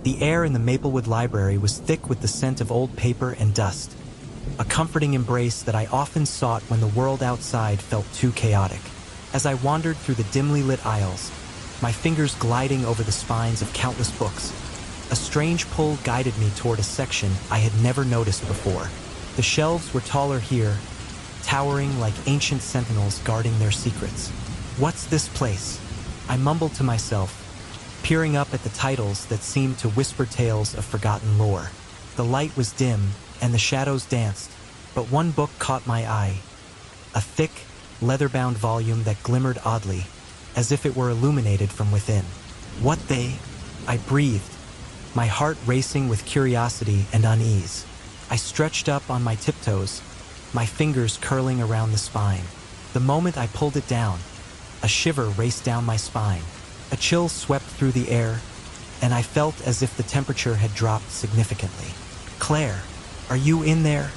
The air in the Maplewood Library was thick with the scent of old paper and dust, a comforting embrace that I often sought when the world outside felt too chaotic. As I wandered through the dimly lit aisles, my fingers gliding over the spines of countless books, a strange pull guided me toward a section I had never noticed before. The shelves were taller here, towering like ancient sentinels guarding their secrets. "What's this place?" I mumbled to myself, peering up at the titles that seemed to whisper tales of forgotten lore. The light was dim, and the shadows danced, but one book caught my eye, a thick, leather-bound volume that glimmered oddly, as if it were illuminated from within. "What they?" I breathed, my heart racing with curiosity and unease. I stretched up on my tiptoes, my fingers curling around the spine. The moment I pulled it down, a shiver raced down my spine. A chill swept through the air, and I felt as if the temperature had dropped significantly. "Claire, are you in there?"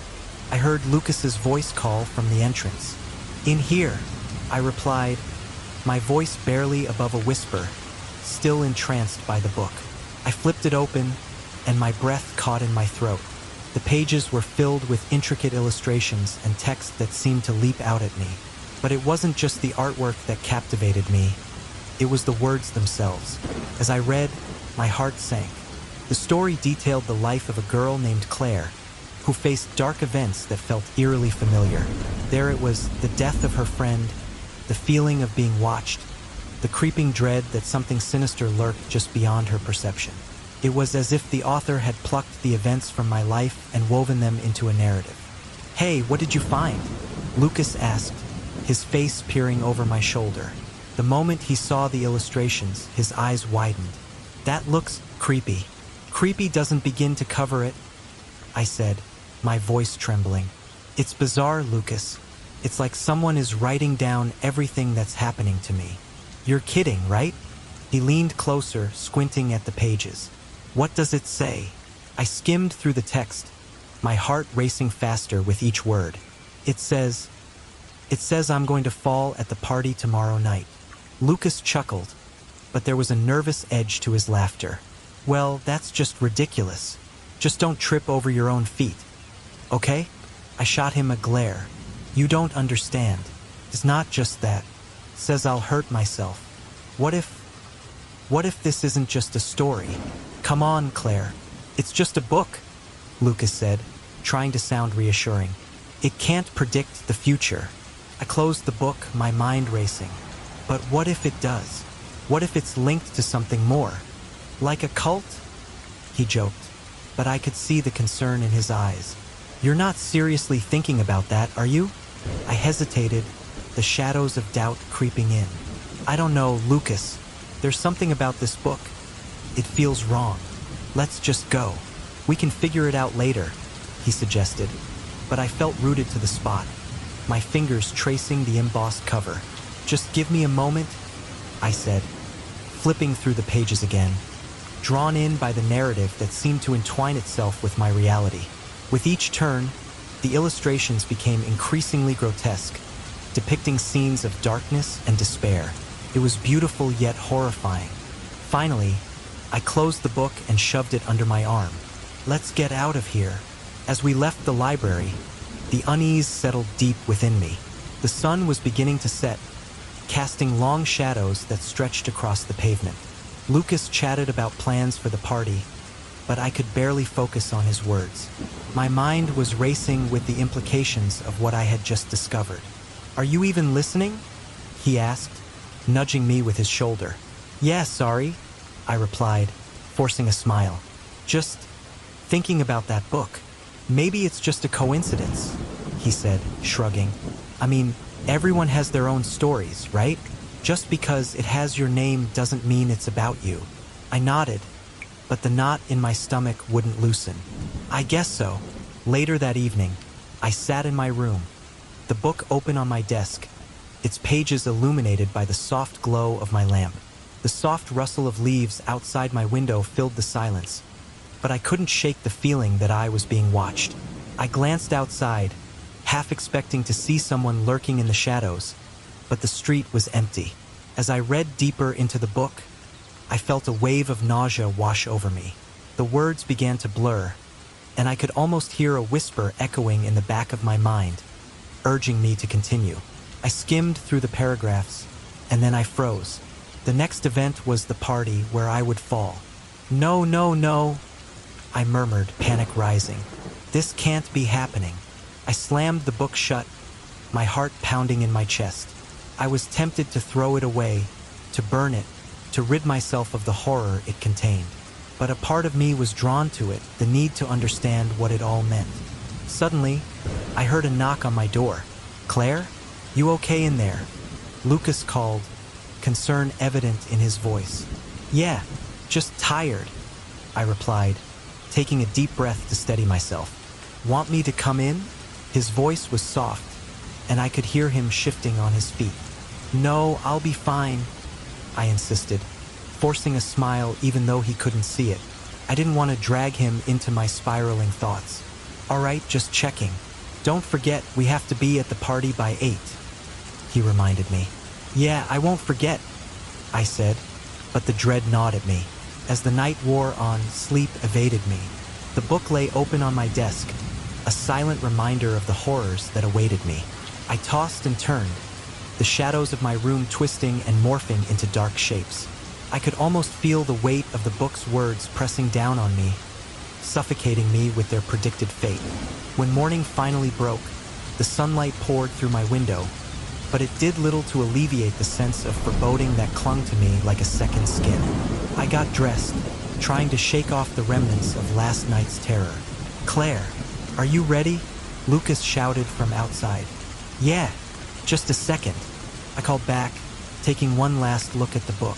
I heard Lucas's voice call from the entrance. "In here," I replied, my voice barely above a whisper, still entranced by the book. I flipped it open, and my breath caught in my throat. The pages were filled with intricate illustrations and text that seemed to leap out at me. But it wasn't just the artwork that captivated me. It was the words themselves. As I read, my heart sank. The story detailed the life of a girl named Claire, who faced dark events that felt eerily familiar. There it was, the death of her friend, the feeling of being watched, the creeping dread that something sinister lurked just beyond her perception. It was as if the author had plucked the events from my life and woven them into a narrative. "Hey, what did you find?" Lucas asked, his face peering over my shoulder. The moment he saw the illustrations, his eyes widened. "That looks creepy." "Creepy doesn't begin to cover it," I said, my voice trembling. "It's bizarre, Lucas. It's like someone is writing down everything that's happening to me." "You're kidding, right?" He leaned closer, squinting at the pages. "What does it say?" I skimmed through the text, my heart racing faster with each word. It says I'm going to fall at the party tomorrow night." Lucas chuckled, but there was a nervous edge to his laughter. "Well, that's just ridiculous. Just don't trip over your own feet, okay?" I shot him a glare. "You don't understand. It's not just that. It says I'll hurt myself. What if this isn't just a story?" "Come on, Claire. It's just a book," Lucas said, trying to sound reassuring. "It can't predict the future." I closed the book, my mind racing. But what if it does? What if it's linked to something more? "Like a cult?" he joked, but I could see the concern in his eyes. "You're not seriously thinking about that, are you?" I hesitated, the shadows of doubt creeping in. "I don't know, Lucas. There's something about this book. It feels wrong. Let's just go. We can figure it out later," he suggested, but I felt rooted to the spot, my fingers tracing the embossed cover. "Just give me a moment," I said, flipping through the pages again, drawn in by the narrative that seemed to entwine itself with my reality. With each turn, the illustrations became increasingly grotesque, depicting scenes of darkness and despair. It was beautiful yet horrifying. Finally, I closed the book and shoved it under my arm. "Let's get out of here." As we left the library, the unease settled deep within me. The sun was beginning to set, casting long shadows that stretched across the pavement. Lucas chatted about plans for the party, but I could barely focus on his words. My mind was racing with the implications of what I had just discovered. "Are you even listening?" he asked, nudging me with his shoulder. "Yeah, sorry," I replied, forcing a smile. "Just thinking about that book. Maybe it's just a coincidence," he said, shrugging. "I mean, everyone has their own stories, right? Just because it has your name doesn't mean it's about you." I nodded, but the knot in my stomach wouldn't loosen. "I guess so." Later that evening, I sat in my room, the book open on my desk, its pages illuminated by the soft glow of my lamp. The soft rustle of leaves outside my window filled the silence, but I couldn't shake the feeling that I was being watched. I glanced outside, half expecting to see someone lurking in the shadows, but the street was empty. As I read deeper into the book, I felt a wave of nausea wash over me. The words began to blur, and I could almost hear a whisper echoing in the back of my mind, urging me to continue. I skimmed through the paragraphs, and then I froze. The next event was the party where I would fall. No, no, no, I murmured, panic rising. This can't be happening. I slammed the book shut, my heart pounding in my chest. I was tempted to throw it away, to burn it, to rid myself of the horror it contained. But a part of me was drawn to it, the need to understand what it all meant. Suddenly, I heard a knock on my door. "Claire? You okay in there?" Lucas called, concern evident in his voice. "Yeah, just tired," I replied, taking a deep breath to steady myself. "Want me to come in?" His voice was soft, and I could hear him shifting on his feet. "No, I'll be fine," I insisted, forcing a smile even though he couldn't see it. I didn't want to drag him into my spiraling thoughts. "All right, just checking. Don't forget, we have to be at the party by 8, he reminded me. "Yeah, I won't forget," I said, but the dread gnawed at me. As the night wore on, sleep evaded me. The book lay open on my desk, a silent reminder of the horrors that awaited me. I tossed and turned, the shadows of my room twisting and morphing into dark shapes. I could almost feel the weight of the book's words pressing down on me, suffocating me with their predicted fate. When morning finally broke, the sunlight poured through my window, but it did little to alleviate the sense of foreboding that clung to me like a second skin. I got dressed, trying to shake off the remnants of last night's terror. "Claire, are you ready?" Lucas shouted from outside. "Yeah, just a second," I called back, taking one last look at the book.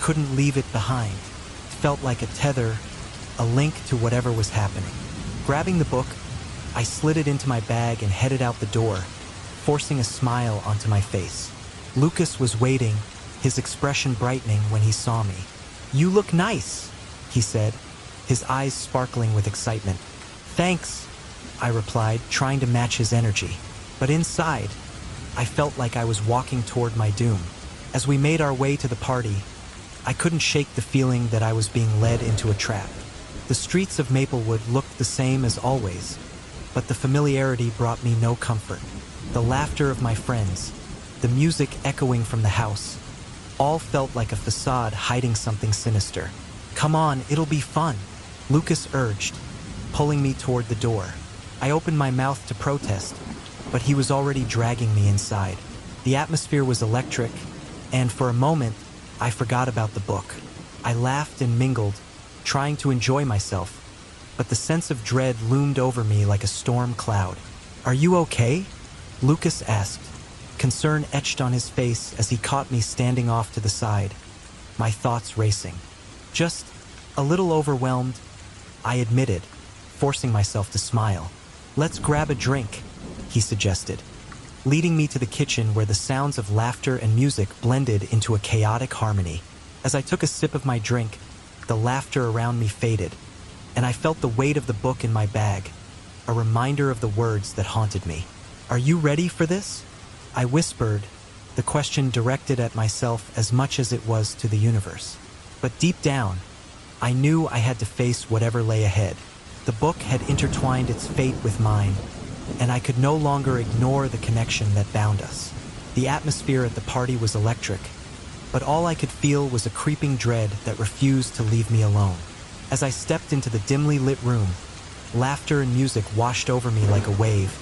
Couldn't leave it behind. It felt like a tether, a link to whatever was happening. Grabbing the book, I slid it into my bag and headed out the door, forcing a smile onto my face. Lucas was waiting, his expression brightening when he saw me. "You look nice," he said, his eyes sparkling with excitement. "Thanks," I replied, trying to match his energy. But inside, I felt like I was walking toward my doom. As we made our way to the party, I couldn't shake the feeling that I was being led into a trap. The streets of Maplewood looked the same as always, but the familiarity brought me no comfort. The laughter of my friends, the music echoing from the house, all felt like a facade hiding something sinister. "Come on, it'll be fun," Lucas urged, pulling me toward the door. I opened my mouth to protest, but he was already dragging me inside. The atmosphere was electric, and for a moment, I forgot about the book. I laughed and mingled, trying to enjoy myself, but the sense of dread loomed over me like a storm cloud. "Are you okay?" Lucas asked, concern etched on his face as he caught me standing off to the side, my thoughts racing. "Just a little overwhelmed," I admitted, forcing myself to smile. "Let's grab a drink," he suggested, leading me to the kitchen where the sounds of laughter and music blended into a chaotic harmony. As I took a sip of my drink, the laughter around me faded, and I felt the weight of the book in my bag, a reminder of the words that haunted me. "Are you ready for this?" I whispered, the question directed at myself as much as it was to the universe. But deep down, I knew I had to face whatever lay ahead. The book had intertwined its fate with mine, and I could no longer ignore the connection that bound us. The atmosphere at the party was electric, but all I could feel was a creeping dread that refused to leave me alone. As I stepped into the dimly lit room, laughter and music washed over me like a wave,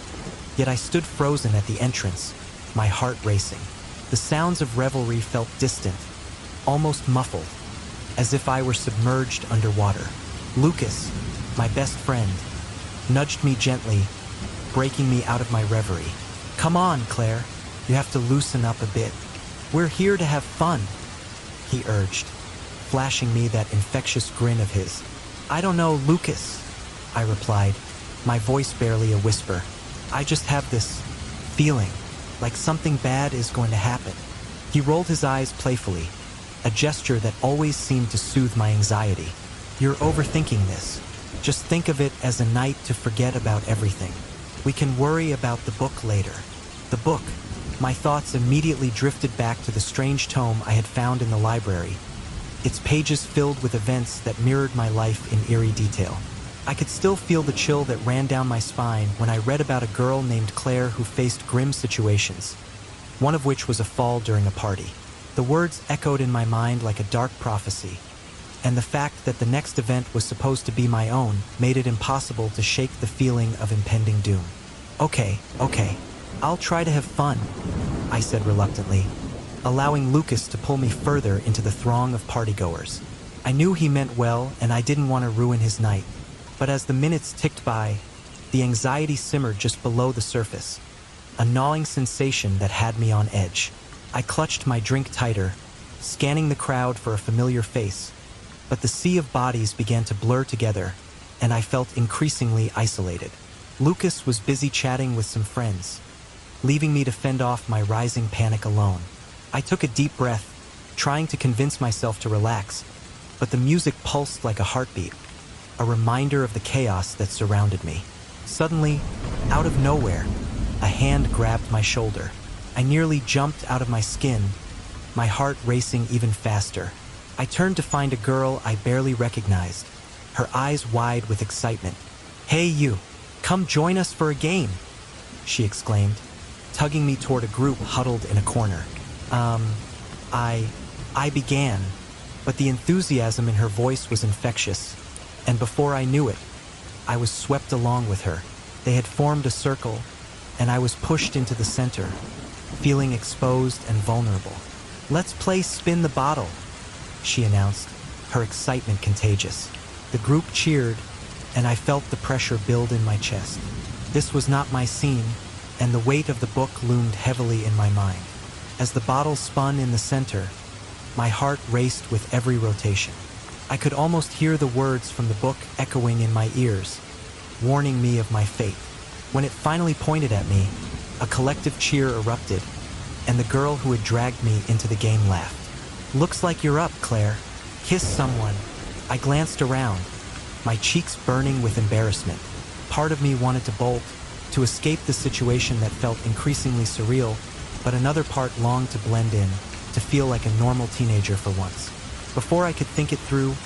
yet I stood frozen at the entrance, my heart racing. The sounds of revelry felt distant, almost muffled, as if I were submerged underwater. Lucas, my best friend, nudged me gently, breaking me out of my reverie. "Come on, Claire, you have to loosen up a bit. We're here to have fun," he urged, flashing me that infectious grin of his. "I don't know, Lucas," I replied, my voice barely a whisper. "I just have this feeling, like something bad is going to happen." He rolled his eyes playfully, a gesture that always seemed to soothe my anxiety. "You're overthinking this. Just think of it as a night to forget about everything. We can worry about the book later." The book. My thoughts immediately drifted back to the strange tome I had found in the library, its pages filled with events that mirrored my life in eerie detail. I could still feel the chill that ran down my spine when I read about a girl named Claire who faced grim situations, one of which was a fall during a party. The words echoed in my mind like a dark prophecy, and the fact that the next event was supposed to be my own made it impossible to shake the feeling of impending doom. Okay, I'll try to have fun, I said reluctantly, allowing Lucas to pull me further into the throng of partygoers. I knew he meant well, and I didn't want to ruin his night, but as the minutes ticked by, the anxiety simmered just below the surface, a gnawing sensation that had me on edge. I clutched my drink tighter, scanning the crowd for a familiar face, but the sea of bodies began to blur together, and I felt increasingly isolated. Lucas was busy chatting with some friends, leaving me to fend off my rising panic alone. I took a deep breath, trying to convince myself to relax, but the music pulsed like a heartbeat, a reminder of the chaos that surrounded me. Suddenly, out of nowhere, a hand grabbed my shoulder. I nearly jumped out of my skin, my heart racing even faster. I turned to find a girl I barely recognized, her eyes wide with excitement. "Hey you, come join us for a game," she exclaimed, tugging me toward a group huddled in a corner. I began, but the enthusiasm in her voice was infectious, and before I knew it, I was swept along with her. They had formed a circle, and I was pushed into the center, feeling exposed and vulnerable. "Let's play Spin the Bottle," she announced, her excitement contagious. The group cheered, and I felt the pressure build in my chest. This was not my scene, and the weight of the book loomed heavily in my mind. As the bottle spun in the center, my heart raced with every rotation. I could almost hear the words from the book echoing in my ears, warning me of my fate. When it finally pointed at me, a collective cheer erupted, and the girl who had dragged me into the game laughed. "Looks like you're up, Claire. Kiss someone." I glanced around, my cheeks burning with embarrassment. Part of me wanted to bolt, to escape the situation that felt increasingly surreal, but another part longed to blend in, to feel like a normal teenager for once. Before I could think it through,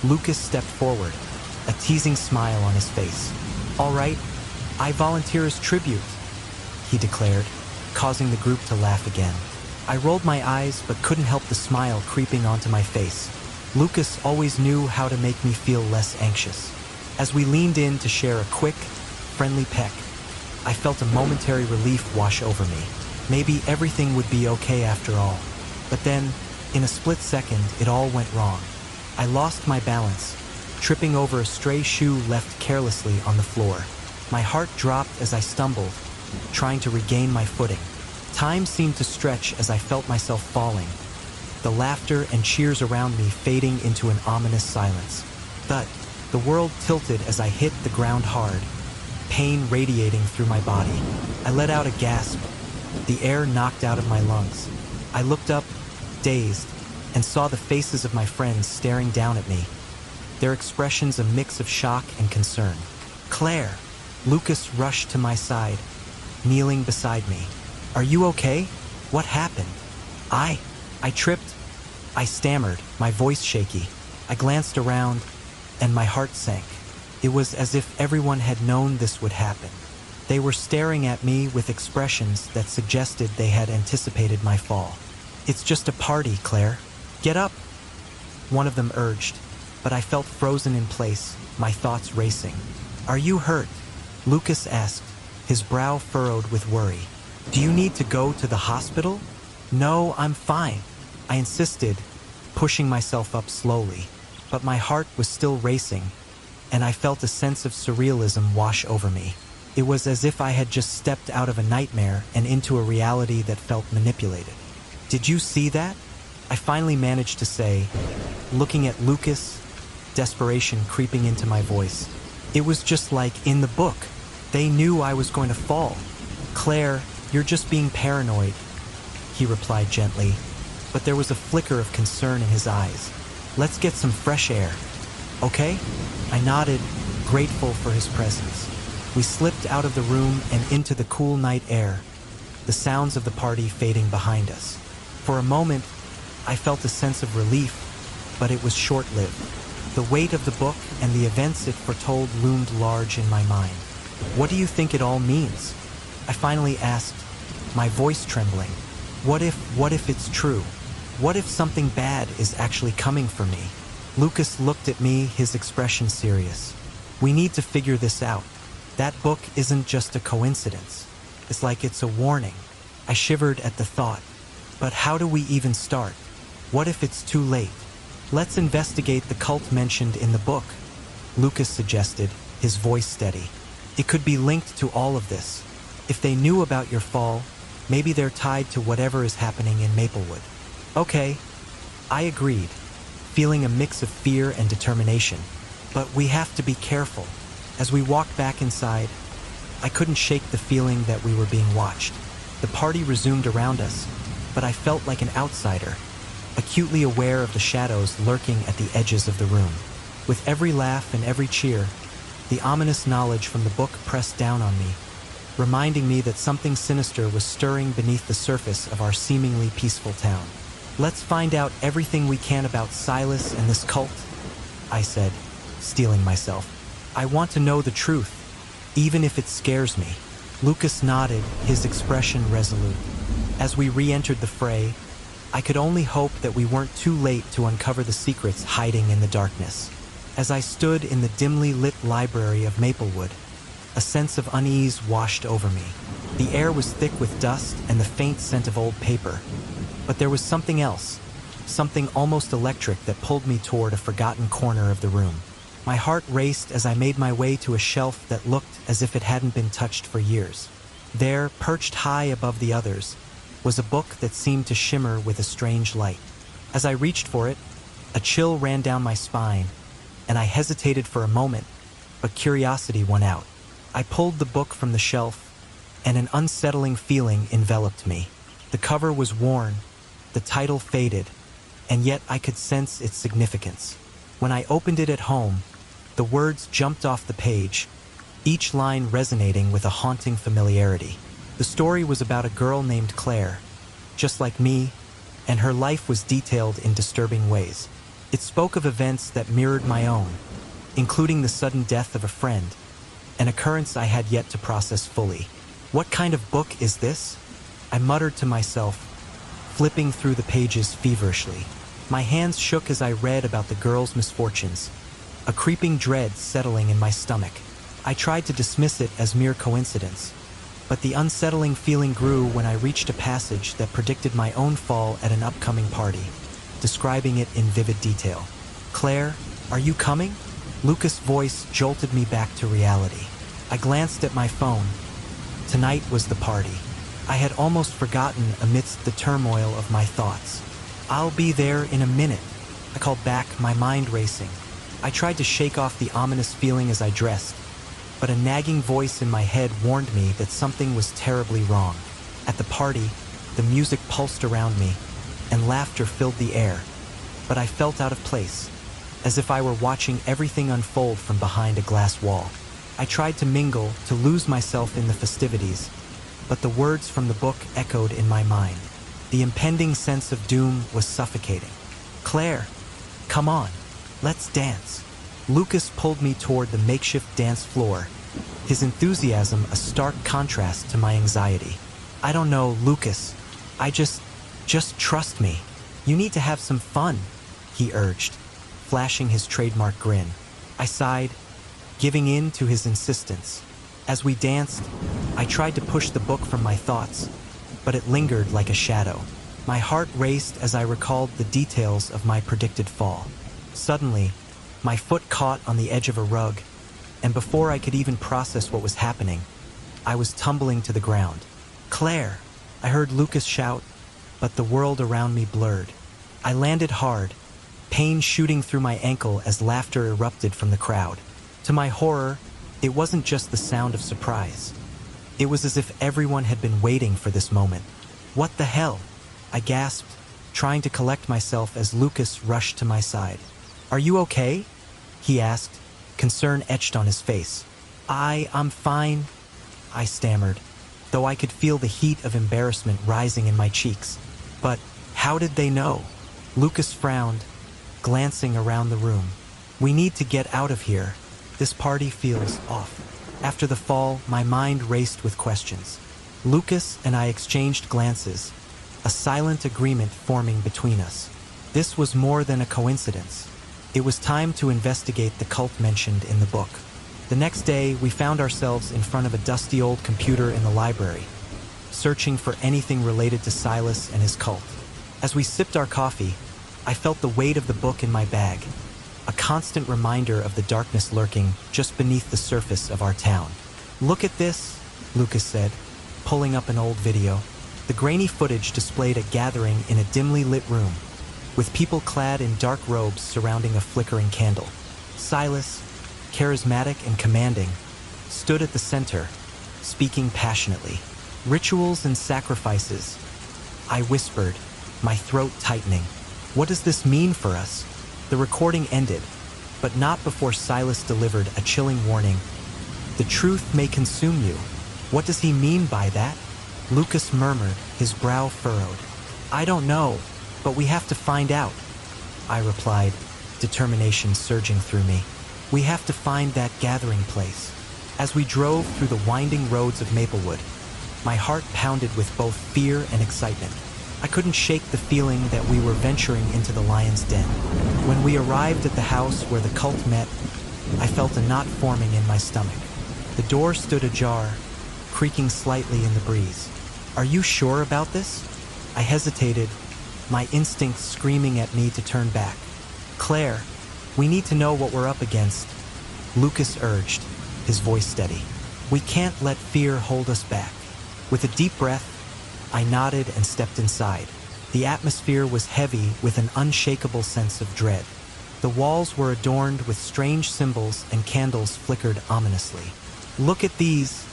Lucas stepped forward, a teasing smile on his face. "All right, I volunteer as tribute," he declared, causing the group to laugh again. I rolled my eyes but couldn't help the smile creeping onto my face. Lucas always knew how to make me feel less anxious. As we leaned in to share a quick, friendly peck, I felt a momentary relief wash over me. Maybe everything would be okay after all. But then, in a split second, it all went wrong. I lost my balance, tripping over a stray shoe left carelessly on the floor. My heart dropped as I stumbled, trying to regain my footing. Time seemed to stretch as I felt myself falling, the laughter and cheers around me fading into an ominous silence. But the world tilted as I hit the ground hard, pain radiating through my body. I let out a gasp, the air knocked out of my lungs. I looked up, dazed, and saw the faces of my friends staring down at me, their expressions a mix of shock and concern. "Claire!" Lucas rushed to my side, kneeling beside me. "Are you okay? What happened?" I tripped. I stammered, my voice shaky. I glanced around, and my heart sank. It was as if everyone had known this would happen. They were staring at me with expressions that suggested they had anticipated my fall. "It's just a party, Claire. Get up," one of them urged, but I felt frozen in place, my thoughts racing. "Are you hurt?" Lucas asked, his brow furrowed with worry. "Do you need to go to the hospital?" "No, I'm fine," I insisted, pushing myself up slowly. But my heart was still racing, and I felt a sense of surrealism wash over me. It was as if I had just stepped out of a nightmare and into a reality that felt manipulated. "Did you see that?" I finally managed to say, looking at Lucas, desperation creeping into my voice. "It was just like in the book. They knew I was going to fall." "Claire, you're just being paranoid," he replied gently, but there was a flicker of concern in his eyes. "Let's get some fresh air, okay?" I nodded, grateful for his presence. We slipped out of the room and into the cool night air, the sounds of the party fading behind us. For a moment, I felt a sense of relief, but it was short-lived. The weight of the book and the events it foretold loomed large in my mind. "What do you think it all means?" I finally asked, my voice trembling. What if it's true? What if something bad is actually coming for me?" Lucas looked at me, his expression serious. "We need to figure this out. That book isn't just a coincidence. It's like it's a warning." I shivered at the thought. But how do we even start? What if it's too late? "Let's investigate the cult mentioned in the book," Lucas suggested, his voice steady. "It could be linked to all of this. If they knew about your fall, maybe they're tied to whatever is happening in Maplewood." "Okay," I agreed, feeling a mix of fear and determination. "But we have to be careful." As we walked back inside, I couldn't shake the feeling that we were being watched. The party resumed around us, but I felt like an outsider, acutely aware of the shadows lurking at the edges of the room. With every laugh and every cheer, the ominous knowledge from the book pressed down on me, reminding me that something sinister was stirring beneath the surface of our seemingly peaceful town. "Let's find out everything we can about Silas and this cult," I said, steeling myself. "I want to know the truth, even if it scares me." Lucas nodded, his expression resolute. As we re-entered the fray, I could only hope that we weren't too late to uncover the secrets hiding in the darkness. As I stood in the dimly lit library of Maplewood, a sense of unease washed over me. The air was thick with dust and the faint scent of old paper. But there was something else, something almost electric that pulled me toward a forgotten corner of the room. My heart raced as I made my way to a shelf that looked as if it hadn't been touched for years. There, perched high above the others, was a book that seemed to shimmer with a strange light. As I reached for it, a chill ran down my spine, and I hesitated for a moment, but curiosity won out. I pulled the book from the shelf, and an unsettling feeling enveloped me. The cover was worn, the title faded, and yet I could sense its significance. When I opened it at home, the words jumped off the page, each line resonating with a haunting familiarity. The story was about a girl named Claire, just like me, and her life was detailed in disturbing ways. It spoke of events that mirrored my own, including the sudden death of a friend, an occurrence I had yet to process fully. "What kind of book is this?" I muttered to myself, flipping through the pages feverishly. My hands shook as I read about the girl's misfortunes, a creeping dread settling in my stomach. I tried to dismiss it as mere coincidence, but the unsettling feeling grew when I reached a passage that predicted my own fall at an upcoming party, describing it in vivid detail. "Claire, are you coming?" Lucas' voice jolted me back to reality. I glanced at my phone. Tonight was the party. I had almost forgotten amidst the turmoil of my thoughts. "I'll be there in a minute," I called back, my mind racing. I tried to shake off the ominous feeling as I dressed, but a nagging voice in my head warned me that something was terribly wrong. At the party, the music pulsed around me, and laughter filled the air, but I felt out of place, as if I were watching everything unfold from behind a glass wall. I tried to mingle, to lose myself in the festivities, but the words from the book echoed in my mind. The impending sense of doom was suffocating. "Claire, come on, let's dance." Lucas pulled me toward the makeshift dance floor, his enthusiasm a stark contrast to my anxiety. "I don't know, Lucas. Just trust me. You need to have some fun," he urged, flashing his trademark grin. I sighed, giving in to his insistence. As we danced, I tried to push the book from my thoughts, but it lingered like a shadow. My heart raced as I recalled the details of my predicted fall. Suddenly, my foot caught on the edge of a rug, and before I could even process what was happening, I was tumbling to the ground. "Claire!" I heard Lucas shout, but the world around me blurred. I landed hard, pain shooting through my ankle as laughter erupted from the crowd. To my horror, it wasn't just the sound of surprise. It was as if everyone had been waiting for this moment. "What the hell?" I gasped, trying to collect myself as Lucas rushed to my side. "Are you okay?" he asked, concern etched on his face. I'm fine," I stammered, though I could feel the heat of embarrassment rising in my cheeks. "But how did they know?" Lucas frowned, glancing around the room. We need to get out of here. This party feels off. After the fall, my mind raced with questions. Lucas and I exchanged glances, a silent agreement forming between us. This was more than a coincidence. It was time to investigate the cult mentioned in the book. The next day, we found ourselves in front of a dusty old computer in the library, searching for anything related to Silas and his cult. As we sipped our coffee, I felt the weight of the book in my bag, a constant reminder of the darkness lurking just beneath the surface of our town. "Look at this," Lucas said, pulling up an old video. The grainy footage displayed a gathering in a dimly lit room, with people clad in dark robes surrounding a flickering candle. Silas, charismatic and commanding, stood at the center, speaking passionately. "Rituals and sacrifices," I whispered, my throat tightening. "What does this mean for us?" The recording ended, but not before Silas delivered a chilling warning. "The truth may consume you." "What does he mean by that?" Lucas murmured, his brow furrowed. "I don't know, but we have to find out," I replied, determination surging through me. "We have to find that gathering place." As we drove through the winding roads of Maplewood, my heart pounded with both fear and excitement. I couldn't shake the feeling that we were venturing into the lion's den. When we arrived at the house where the cult met, I felt a knot forming in my stomach. The door stood ajar, creaking slightly in the breeze. "Are you sure about this?" I hesitated, my instincts screaming at me to turn back. "Claire, we need to know what we're up against," Lucas urged, his voice steady. "We can't let fear hold us back." With a deep breath, I nodded and stepped inside. The atmosphere was heavy with an unshakable sense of dread. The walls were adorned with strange symbols and candles flickered ominously. "Look at these,"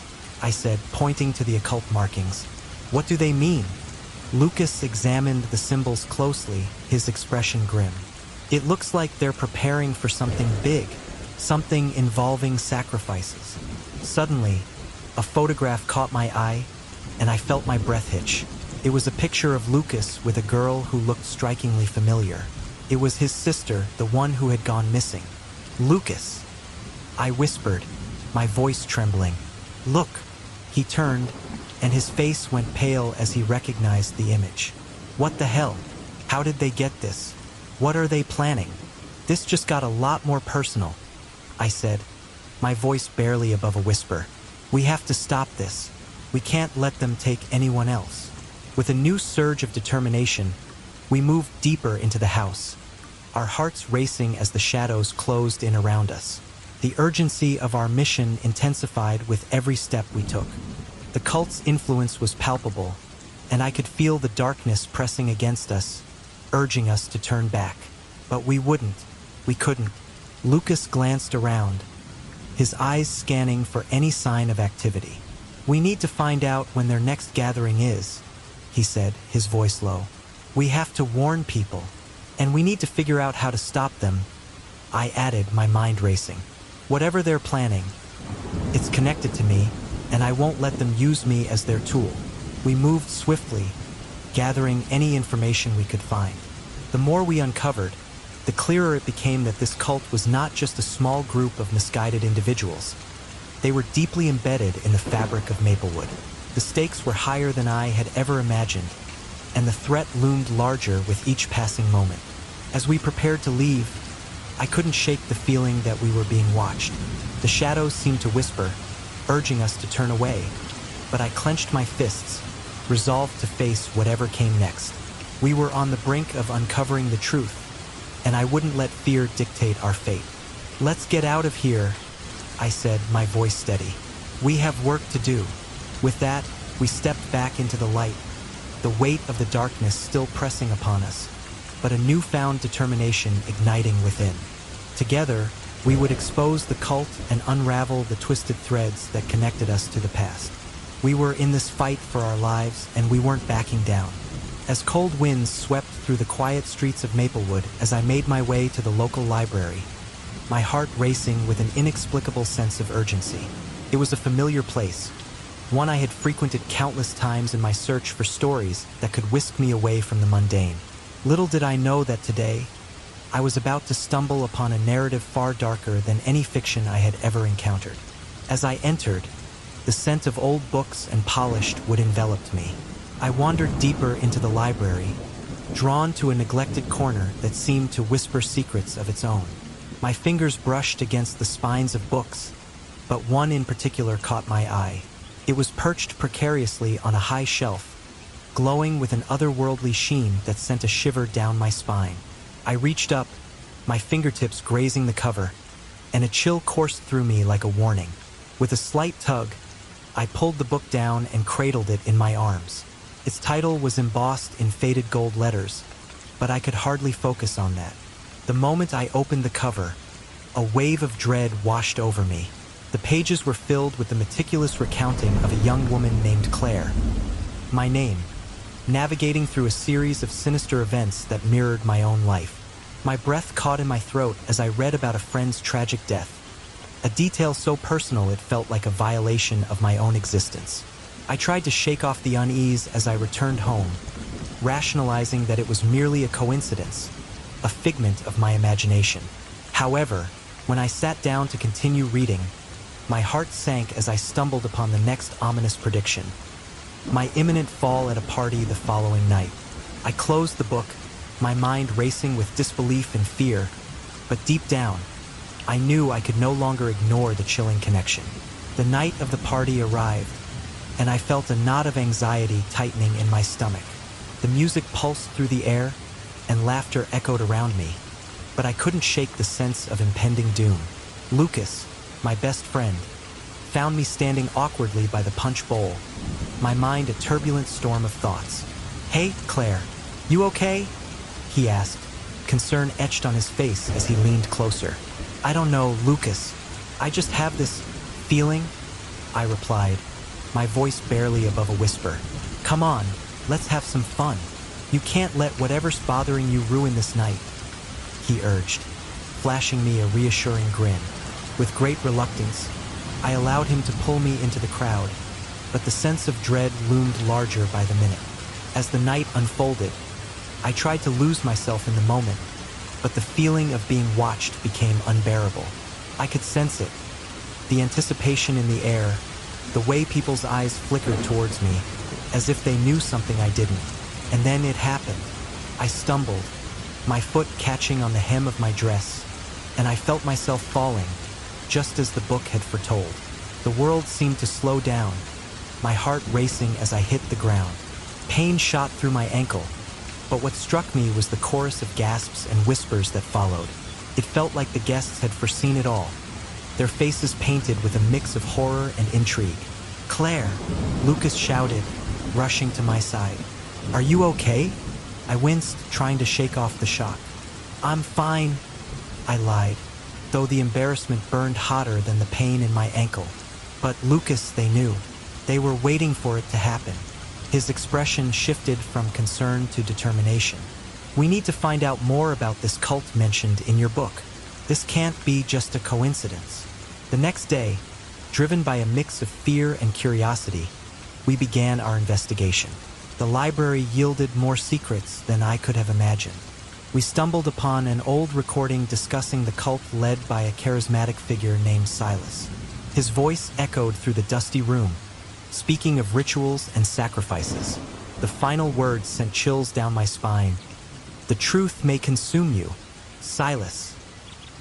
I said, pointing to the occult markings. "What do they mean?" Lucas examined the symbols closely, his expression grim. "It looks like they're preparing for something big, something involving sacrifices." Suddenly, a photograph caught my eye, and I felt my breath hitch. It was a picture of Lucas with a girl who looked strikingly familiar. It was his sister, the one who had gone missing. "Lucas," I whispered, my voice trembling. "Look." He turned, and his face went pale as he recognized the image. "What the hell? How did they get this? What are they planning?" "This just got a lot more personal," I said, my voice barely above a whisper. "We have to stop this. We can't let them take anyone else." With a new surge of determination, we moved deeper into the house, our hearts racing as the shadows closed in around us. The urgency of our mission intensified with every step we took. The cult's influence was palpable, and I could feel the darkness pressing against us, urging us to turn back. But we wouldn't. We couldn't. Lucas glanced around, his eyes scanning for any sign of activity. "We need to find out when their next gathering is," he said, his voice low. "We have to warn people, and we need to figure out how to stop them," I added, my mind racing. "Whatever they're planning, it's connected to me, and I won't let them use me as their tool." We moved swiftly, gathering any information we could find. The more we uncovered, the clearer it became that this cult was not just a small group of misguided individuals. They were deeply embedded in the fabric of Maplewood. The stakes were higher than I had ever imagined, and the threat loomed larger with each passing moment. As we prepared to leave, I couldn't shake the feeling that we were being watched. The shadows seemed to whisper, urging us to turn away, but I clenched my fists, resolved to face whatever came next. We were on the brink of uncovering the truth, and I wouldn't let fear dictate our fate. "Let's get out of here," I said, my voice steady. "We have work to do." With that, we stepped back into the light, the weight of the darkness still pressing upon us, but a newfound determination igniting within. Together, we would expose the cult and unravel the twisted threads that connected us to the past. We were in this fight for our lives, and we weren't backing down. As cold winds swept through the quiet streets of Maplewood as I made my way to the local library, my heart racing with an inexplicable sense of urgency. It was a familiar place, one I had frequented countless times in my search for stories that could whisk me away from the mundane. Little did I know that today, I was about to stumble upon a narrative far darker than any fiction I had ever encountered. As I entered, the scent of old books and polished wood enveloped me. I wandered deeper into the library, drawn to a neglected corner that seemed to whisper secrets of its own. My fingers brushed against the spines of books, but one in particular caught my eye. It was perched precariously on a high shelf, glowing with an otherworldly sheen that sent a shiver down my spine. I reached up, my fingertips grazing the cover, and a chill coursed through me like a warning. With a slight tug, I pulled the book down and cradled it in my arms. Its title was embossed in faded gold letters, but I could hardly focus on that. The moment I opened the cover, a wave of dread washed over me. The pages were filled with the meticulous recounting of a young woman named Claire. My name, navigating through a series of sinister events that mirrored my own life. My breath caught in my throat as I read about a friend's tragic death, a detail so personal it felt like a violation of my own existence. I tried to shake off the unease as I returned home, rationalizing that it was merely a coincidence, a figment of my imagination. However, when I sat down to continue reading, my heart sank as I stumbled upon the next ominous prediction: my imminent fall at a party the following night. I closed the book, my mind racing with disbelief and fear, but deep down, I knew I could no longer ignore the chilling connection. The night of the party arrived, and I felt a knot of anxiety tightening in my stomach. The music pulsed through the air, and laughter echoed around me, but I couldn't shake the sense of impending doom. Lucas, my best friend, found me standing awkwardly by the punch bowl, my mind a turbulent storm of thoughts. "Hey, Claire, you okay?" he asked, concern etched on his face as he leaned closer. "I don't know, Lucas. I just have this feeling," I replied, my voice barely above a whisper. "Come on, let's have some fun. You can't let whatever's bothering you ruin this night," he urged, flashing me a reassuring grin. With great reluctance, I allowed him to pull me into the crowd, but the sense of dread loomed larger by the minute. As the night unfolded, I tried to lose myself in the moment, but the feeling of being watched became unbearable. I could sense it, the anticipation in the air, the way people's eyes flickered towards me, as if they knew something I didn't. And then it happened. I stumbled, my foot catching on the hem of my dress, and I felt myself falling, just as the book had foretold. The world seemed to slow down, my heart racing as I hit the ground. Pain shot through my ankle, but what struck me was the chorus of gasps and whispers that followed. It felt like the guests had foreseen it all, their faces painted with a mix of horror and intrigue. "Claire," Lucas shouted, rushing to my side. "Are you okay?" I winced, trying to shake off the shock. "I'm fine," I lied, though the embarrassment burned hotter than the pain in my ankle. But Lucas, they knew. They were waiting for it to happen. His expression shifted from concern to determination. "We need to find out more about this cult mentioned in your book. This can't be just a coincidence." The next day, driven by a mix of fear and curiosity, we began our investigation. The library yielded more secrets than I could have imagined. We stumbled upon an old recording discussing the cult led by a charismatic figure named Silas. His voice echoed through the dusty room, speaking of rituals and sacrifices. The final words sent chills down my spine. "The truth may consume you. Silas.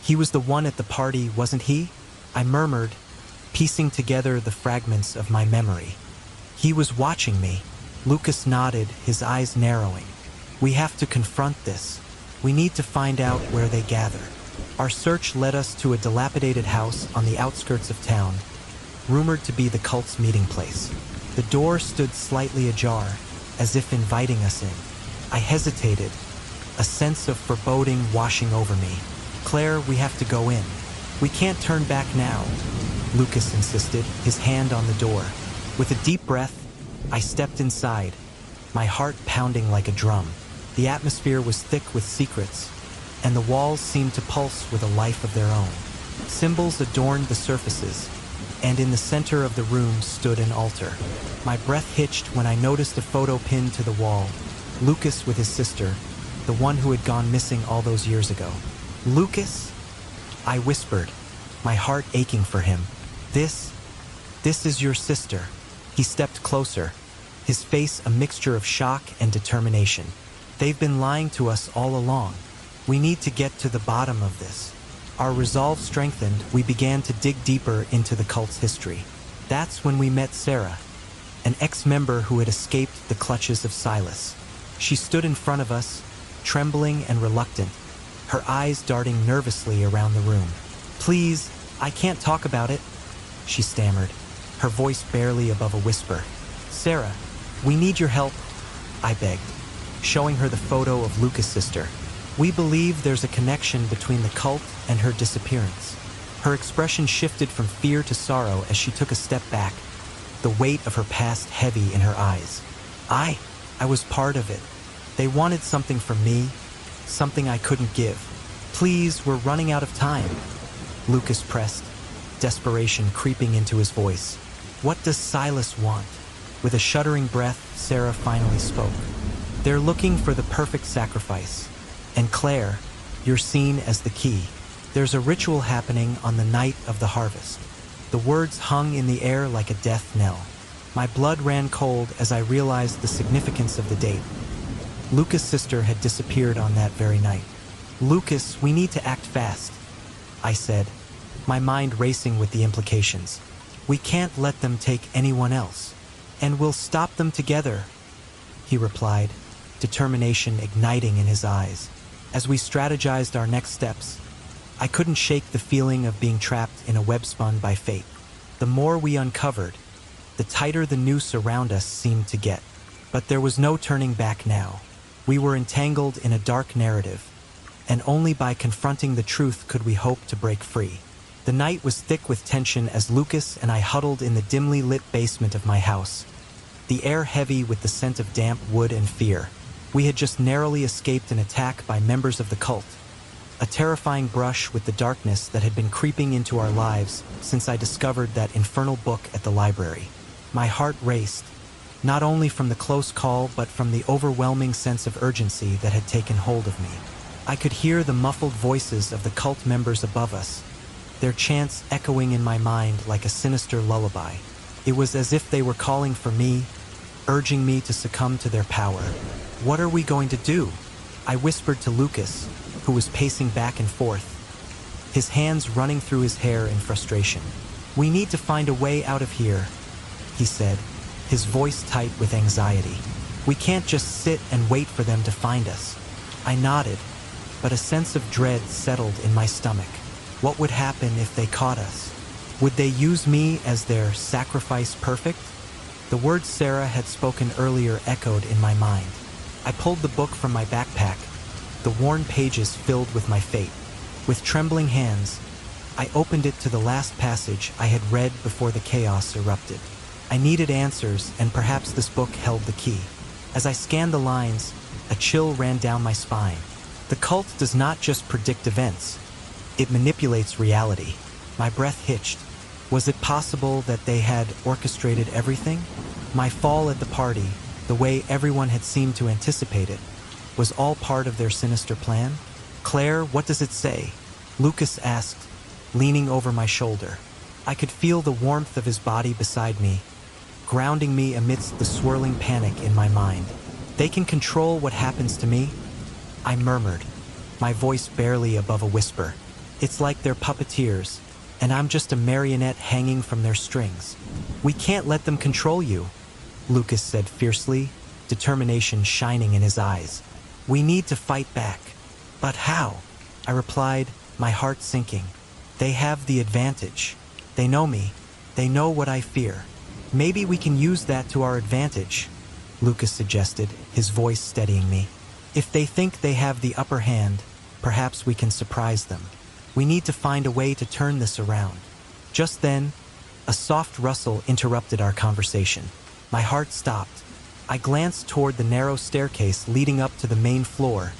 He was the one at the party, wasn't he?" I murmured, piecing together the fragments of my memory. "He was watching me." Lucas nodded, his eyes narrowing. "We have to confront this. We need to find out where they gather." Our search led us to a dilapidated house on the outskirts of town, rumored to be the cult's meeting place. The door stood slightly ajar, as if inviting us in. I hesitated, a sense of foreboding washing over me. "Claire, we have to go in. We can't turn back now," Lucas insisted, his hand on the door. With a deep breath, I stepped inside, my heart pounding like a drum. The atmosphere was thick with secrets, and the walls seemed to pulse with a life of their own. Symbols adorned the surfaces, and in the center of the room stood an altar. My breath hitched when I noticed a photo pinned to the wall, Lucas with his sister, the one who had gone missing all those years ago. Lucas? I whispered, my heart aching for him. This is your sister. He stepped closer, his face a mixture of shock and determination. They've been lying to us all along. We need to get to the bottom of this. Our resolve strengthened, we began to dig deeper into the cult's history. That's when we met Sarah, an ex-member who had escaped the clutches of Silas. She stood in front of us, trembling and reluctant, her eyes darting nervously around the room. "Please, I can't talk about it," she stammered, her voice barely above a whisper. "Sarah, we need your help," I begged, showing her the photo of Lucas' sister. "We believe there's a connection between the cult and her disappearance." Her expression shifted from fear to sorrow as she took a step back, the weight of her past heavy in her eyes. I was part of it. They wanted something from me, something I couldn't give. "Please, we're running out of time," Lucas pressed, desperation creeping into his voice. "What does Silas want?" With a shuddering breath, Sarah finally spoke. "They're looking for the perfect sacrifice. And Claire, you're seen as the key. There's a ritual happening on the night of the harvest." The words hung in the air like a death knell. My blood ran cold as I realized the significance of the date. Lucas' sister had disappeared on that very night. "Lucas, we need to act fast," I said, my mind racing with the implications. "We can't let them take anyone else. And we'll stop them together," he replied, determination igniting in his eyes. As we strategized our next steps, I couldn't shake the feeling of being trapped in a web spun by fate. The more we uncovered, the tighter the noose around us seemed to get. But there was no turning back now. We were entangled in a dark narrative, and only by confronting the truth could we hope to break free. The night was thick with tension as Lucas and I huddled in the dimly lit basement of my house, the air heavy with the scent of damp wood and fear. We had just narrowly escaped an attack by members of the cult, a terrifying brush with the darkness that had been creeping into our lives since I discovered that infernal book at the library. My heart raced, not only from the close call but from the overwhelming sense of urgency that had taken hold of me. I could hear the muffled voices of the cult members above us, their chants echoing in my mind like a sinister lullaby. It was as if they were calling for me, urging me to succumb to their power. "What are we going to do?" I whispered to Lucas, who was pacing back and forth, his hands running through his hair in frustration. "We need to find a way out of here," he said, his voice tight with anxiety. "We can't just sit and wait for them to find us." I nodded, but a sense of dread settled in my stomach. What would happen if they caught us? Would they use me as their sacrifice perfect? The words Sarah had spoken earlier echoed in my mind. I pulled the book from my backpack, the worn pages filled with my fate. With trembling hands, I opened it to the last passage I had read before the chaos erupted. I needed answers, and perhaps this book held the key. As I scanned the lines, a chill ran down my spine. The cult does not just predict events, it manipulates reality. My breath hitched. Was it possible that they had orchestrated everything? My fall at the party, the way everyone had seemed to anticipate it, was all part of their sinister plan? "Claire, what does it say?" Lucas asked, leaning over my shoulder. I could feel the warmth of his body beside me, grounding me amidst the swirling panic in my mind. "They can control what happens to me," I murmured, my voice barely above a whisper. "It's like they're puppeteers, and I'm just a marionette hanging from their strings." "We can't let them control you," Lucas said fiercely, determination shining in his eyes. "We need to fight back." "But how?" I replied, my heart sinking. "They have the advantage. They know me. They know what I fear. Maybe we can use that to our advantage," Lucas suggested, his voice steadying me. "If they think they have the upper hand, perhaps we can surprise them. We need to find a way to turn this around." Just then, a soft rustle interrupted our conversation. My heart stopped. I glanced toward the narrow staircase leading up to the main floor,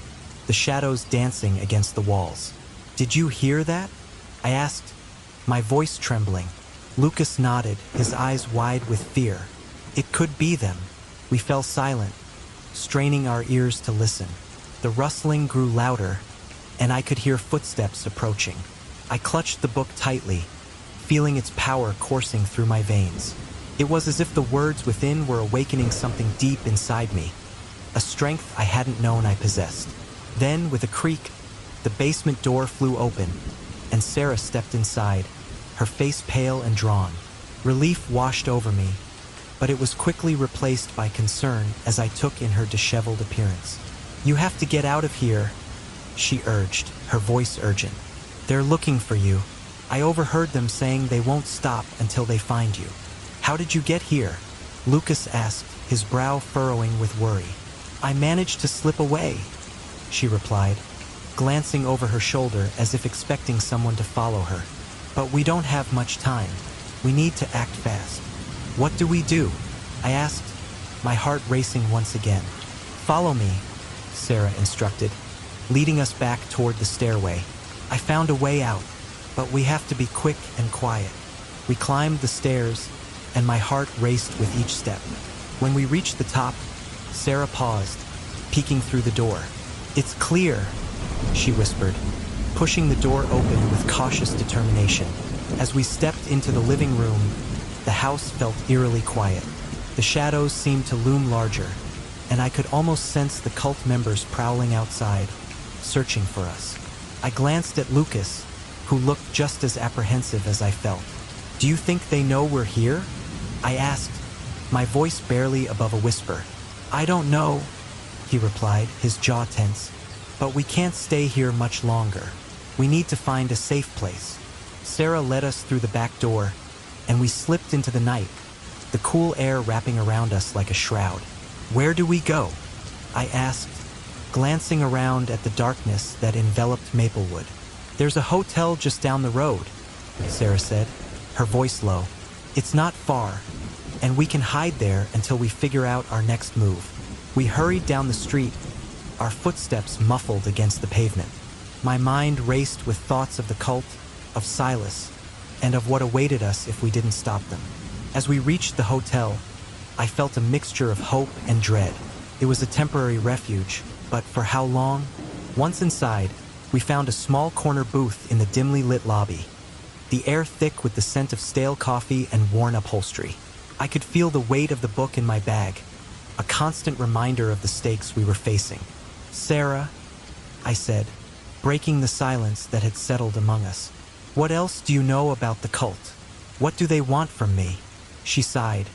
the shadows dancing against the walls. "Did you hear that?" I asked, my voice trembling. Lucas nodded, his eyes wide with fear. It could be them. We fell silent, straining our ears to listen. The rustling grew louder, and I could hear footsteps approaching. I clutched the book tightly, feeling its power coursing through my veins. It was as if the words within were awakening something deep inside me, a strength I hadn't known I possessed. Then, with a creak, the basement door flew open, and Sarah stepped inside, her face pale and drawn. Relief washed over me, but it was quickly replaced by concern as I took in her disheveled appearance. "You have to get out of here," she urged, her voice urgent. "They're looking for you. I overheard them saying they won't stop until they find you." "How did you get here?" Lucas asked, his brow furrowing with worry. "I managed to slip away," she replied, glancing over her shoulder as if expecting someone to follow her. "But we don't have much time. We need to act fast." "What do we do?" I asked, my heart racing once again. "Follow me," Sarah instructed, leading us back toward the stairway. I found a way out, but we have to be quick and quiet. We climbed the stairs, and my heart raced with each step. When we reached the top, Sarah paused, peeking through the door. "It's clear," she whispered, pushing the door open with cautious determination. As we stepped into the living room, the house felt eerily quiet. The shadows seemed to loom larger, and I could almost sense the cult members prowling outside, searching for us. I glanced at Lucas, who looked just as apprehensive as I felt. "Do you think they know we're here?" I asked, my voice barely above a whisper. "I don't know," he replied, his jaw tense. "But we can't stay here much longer. We need to find a safe place." Sarah led us through the back door, and we slipped into the night, the cool air wrapping around us like a shroud. "Where do we go?" I asked, glancing around at the darkness that enveloped Maplewood. "There's a hotel just down the road," Sarah said, her voice low. "It's not far, and we can hide there until we figure out our next move." We hurried down the street, our footsteps muffled against the pavement. My mind raced with thoughts of the cult, of Silas, and of what awaited us if we didn't stop them. As we reached the hotel, I felt a mixture of hope and dread. It was a temporary refuge, but for how long? Once inside, we found a small corner booth in the dimly lit lobby, the air thick with the scent of stale coffee and worn upholstery. I could feel the weight of the book in my bag, a constant reminder of the stakes we were facing. "Sarah," I said, breaking the silence that had settled among us, "what else do you know about the cult? What do they want from me?" She sighed,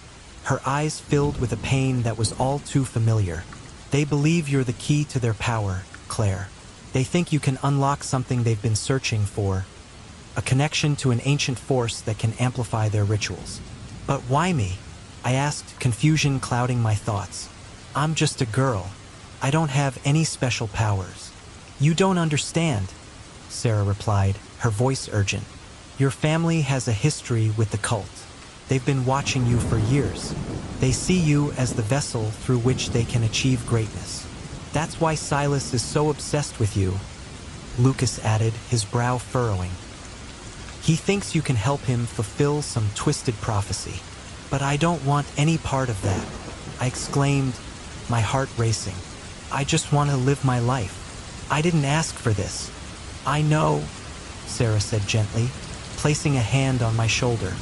her eyes filled with a pain that was all too familiar. "They believe you're the key to their power, Claire. They think you can unlock something they've been searching for, a connection to an ancient force that can amplify their rituals." "But why me?" I asked, confusion clouding my thoughts. "I'm just a girl. I don't have any special powers." "You don't understand," Sarah replied, her voice urgent. "Your family has a history with the cult. They've been watching you for years. They see you as the vessel through which they can achieve greatness. That's why Silas is so obsessed with you," Lucas added, his brow furrowing. "He thinks you can help him fulfill some twisted prophecy. But I don't want any part of that," I exclaimed, my heart racing. "I just want to live my life. I didn't ask for this." "I know," Sarah said gently, placing a hand on my shoulder.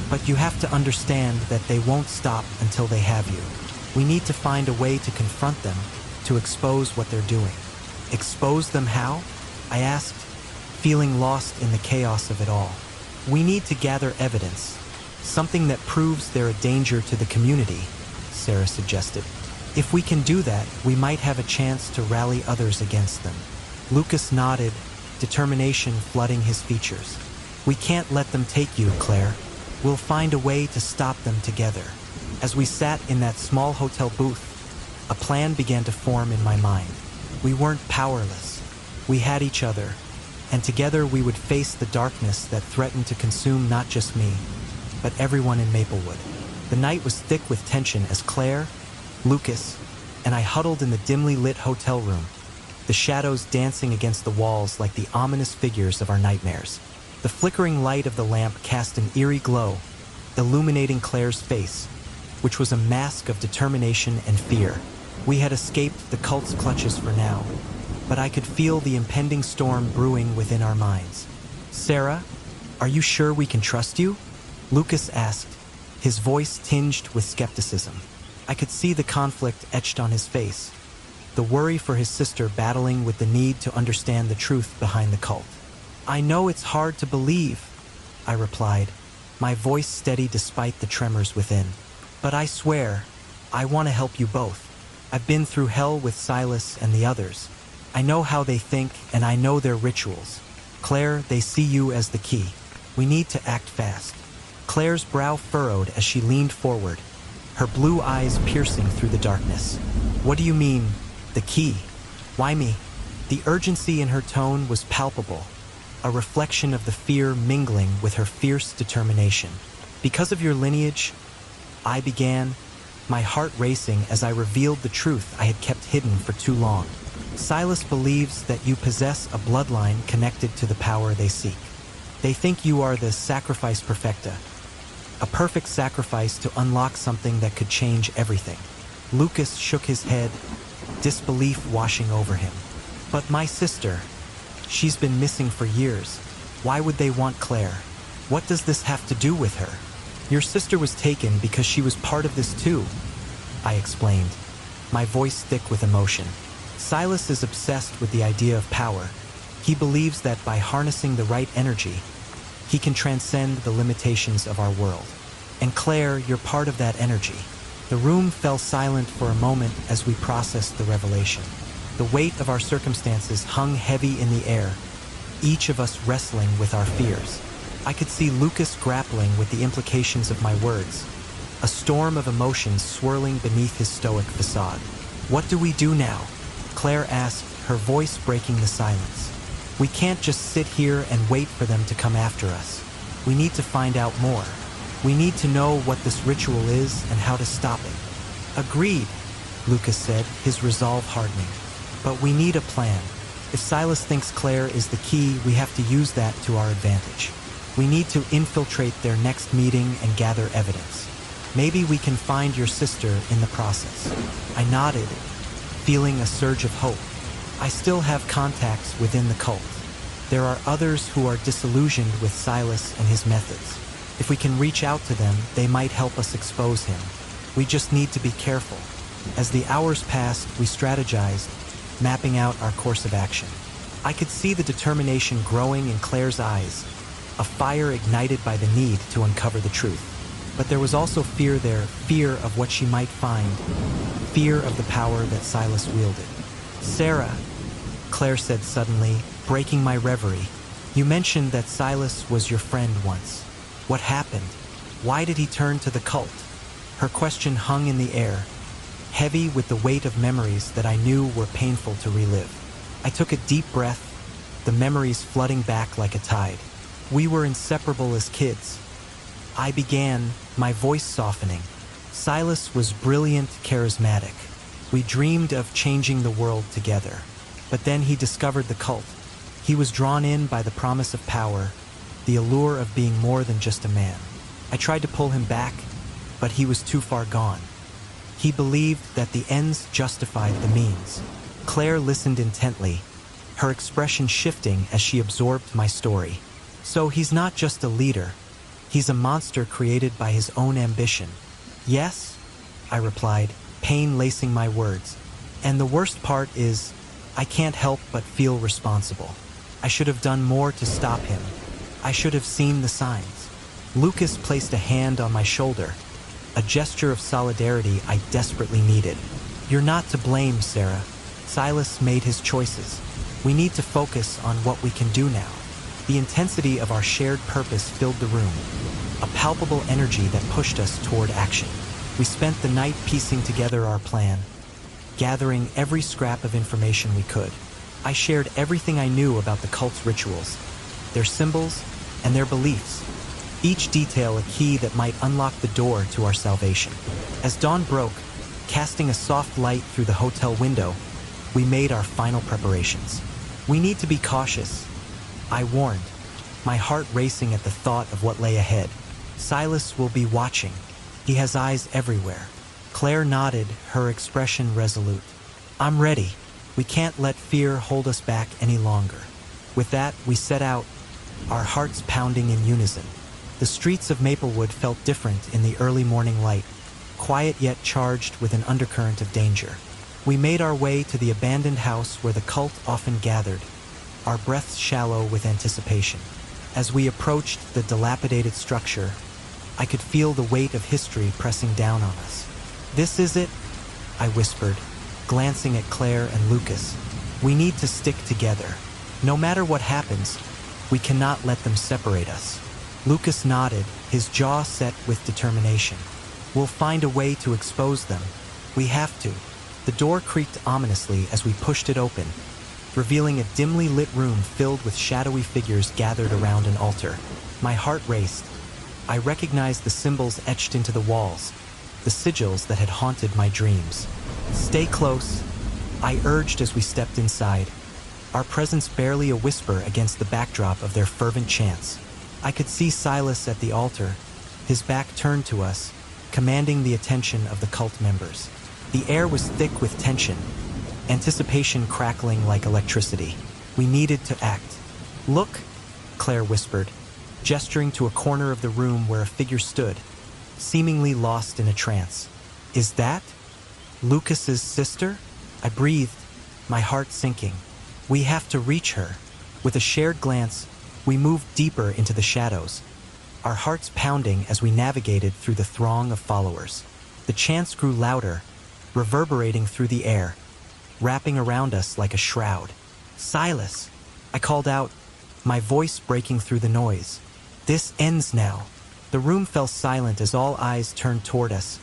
"But you have to understand that they won't stop until they have you. We need to find a way to confront them, to expose what they're doing." "Expose them how?" I asked, feeling lost in the chaos of it all. "We need to gather evidence, something that proves they're a danger to the community," Sarah suggested. "If we can do that, we might have a chance to rally others against them." Lucas nodded, determination flooding his features. "We can't let them take you, Claire. We'll find a way to stop them together." As we sat in that small hotel booth, a plan began to form in my mind. We weren't powerless. We had each other, and together we would face the darkness that threatened to consume not just me, but everyone in Maplewood. The night was thick with tension as Claire, Lucas, and I huddled in the dimly lit hotel room, the shadows dancing against the walls like the ominous figures of our nightmares. The flickering light of the lamp cast an eerie glow, illuminating Claire's face, which was a mask of determination and fear. We had escaped the cult's clutches for now, but I could feel the impending storm brewing within our minds. "Sarah, are you sure we can trust you?" Lucas asked, his voice tinged with skepticism. I could see the conflict etched on his face, the worry for his sister battling with the need to understand the truth behind the cult. "I know it's hard to believe," I replied, my voice steady despite the tremors within. "But I swear, I want to help you both. I've been through hell with Silas and the others. I know how they think and I know their rituals. Claire, they see you as the key. We need to act fast." Claire's brow furrowed as she leaned forward, her blue eyes piercing through the darkness. "What do you mean, the key? Why me?" The urgency in her tone was palpable, a reflection of the fear mingling with her fierce determination. "Because of your lineage," I began, my heart racing as I revealed the truth I had kept hidden for too long. "Silas believes that you possess a bloodline connected to the power they seek. They think you are the sacrifice perfecta, a perfect sacrifice to unlock something that could change everything." Lucas shook his head, disbelief washing over him. "But my sister, she's been missing for years. Why would they want Claire? What does this have to do with her?" "Your sister was taken because she was part of this too," I explained, my voice thick with emotion. "Silas is obsessed with the idea of power. He believes that by harnessing the right energy, he can transcend the limitations of our world. And Claire, you're part of that energy." The room fell silent for a moment as we processed the revelation. The weight of our circumstances hung heavy in the air, each of us wrestling with our fears. I could see Lucas grappling with the implications of my words, a storm of emotions swirling beneath his stoic facade. "What do we do now?" Claire asked, her voice breaking the silence. "We can't just sit here and wait for them to come after us. We need to find out more. We need to know what this ritual is and how to stop it." "Agreed," Lucas said, his resolve hardening. "But we need a plan. If Silas thinks Claire is the key, we have to use that to our advantage. We need to infiltrate their next meeting and gather evidence. Maybe we can find your sister in the process." I nodded, feeling a surge of hope. I still have contacts within the cult. There are others who are disillusioned with Silas and his methods. If we can reach out to them, they might help us expose him. We just need to be careful. As the hours passed, we strategized, mapping out our course of action. I could see the determination growing in Claire's eyes, a fire ignited by the need to uncover the truth. But there was also fear there, fear of what she might find, fear of the power that Silas wielded. "Sarah," Claire said suddenly, breaking my reverie, "you mentioned that Silas was your friend once. What happened? Why did he turn to the cult?" Her question hung in the air, heavy with the weight of memories that I knew were painful to relive. I took a deep breath, the memories flooding back like a tide. "We were inseparable as kids," I began, my voice softening. "Silas was brilliant, charismatic. We dreamed of changing the world together. But then he discovered the cult. He was drawn in by the promise of power, the allure of being more than just a man. I tried to pull him back, but he was too far gone. He believed that the ends justified the means." Claire listened intently, her expression shifting as she absorbed my story. "So he's not just a leader. He's a monster created by his own ambition." "Yes," I replied, pain lacing my words. "And the worst part is, I can't help but feel responsible. I should have done more to stop him. I should have seen the signs." Lucas placed a hand on my shoulder, a gesture of solidarity I desperately needed. "You're not to blame, Sarah. Silas made his choices. We need to focus on what we can do now." The intensity of our shared purpose filled the room, a palpable energy that pushed us toward action. We spent the night piecing together our plan, gathering every scrap of information we could. I shared everything I knew about the cult's rituals, their symbols, and their beliefs, each detail a key that might unlock the door to our salvation. As dawn broke, casting a soft light through the hotel window, we made our final preparations. "We need to be cautious," I warned, my heart racing at the thought of what lay ahead. "Silas will be watching. He has eyes everywhere." Claire nodded, her expression resolute. "I'm ready," We can't let fear hold us back any longer. With that, we set out, our hearts pounding in unison. The streets of Maplewood felt different in the early morning light, quiet yet charged with an undercurrent of danger. We made our way to the abandoned house where the cult often gathered, our breaths shallow with anticipation. As we approached the dilapidated structure, I could feel the weight of history pressing down on us. "This is it," I whispered, glancing at Claire and Lucas. "We need to stick together. No matter what happens, we cannot let them separate us." Lucas nodded, his jaw set with determination. "We'll find a way to expose them. We have to." The door creaked ominously as we pushed it open, revealing a dimly lit room filled with shadowy figures gathered around an altar. My heart raced. I recognized the symbols etched into the walls, the sigils that had haunted my dreams. "Stay close," I urged as we stepped inside, our presence barely a whisper against the backdrop of their fervent chants. I could see Silas at the altar, his back turned to us, commanding the attention of the cult members. The air was thick with tension, anticipation crackling like electricity. We needed to act. "Look," Claire whispered, gesturing to a corner of the room where a figure stood, seemingly lost in a trance. "Is that Lucas's sister?" I breathed, my heart sinking. "We have to reach her." With a shared glance, we moved deeper into the shadows, our hearts pounding as we navigated through the throng of followers. The chants grew louder, reverberating through the air, wrapping around us like a shroud. "Silas," I called out, my voice breaking through the noise. "This ends now." The room fell silent as all eyes turned toward us,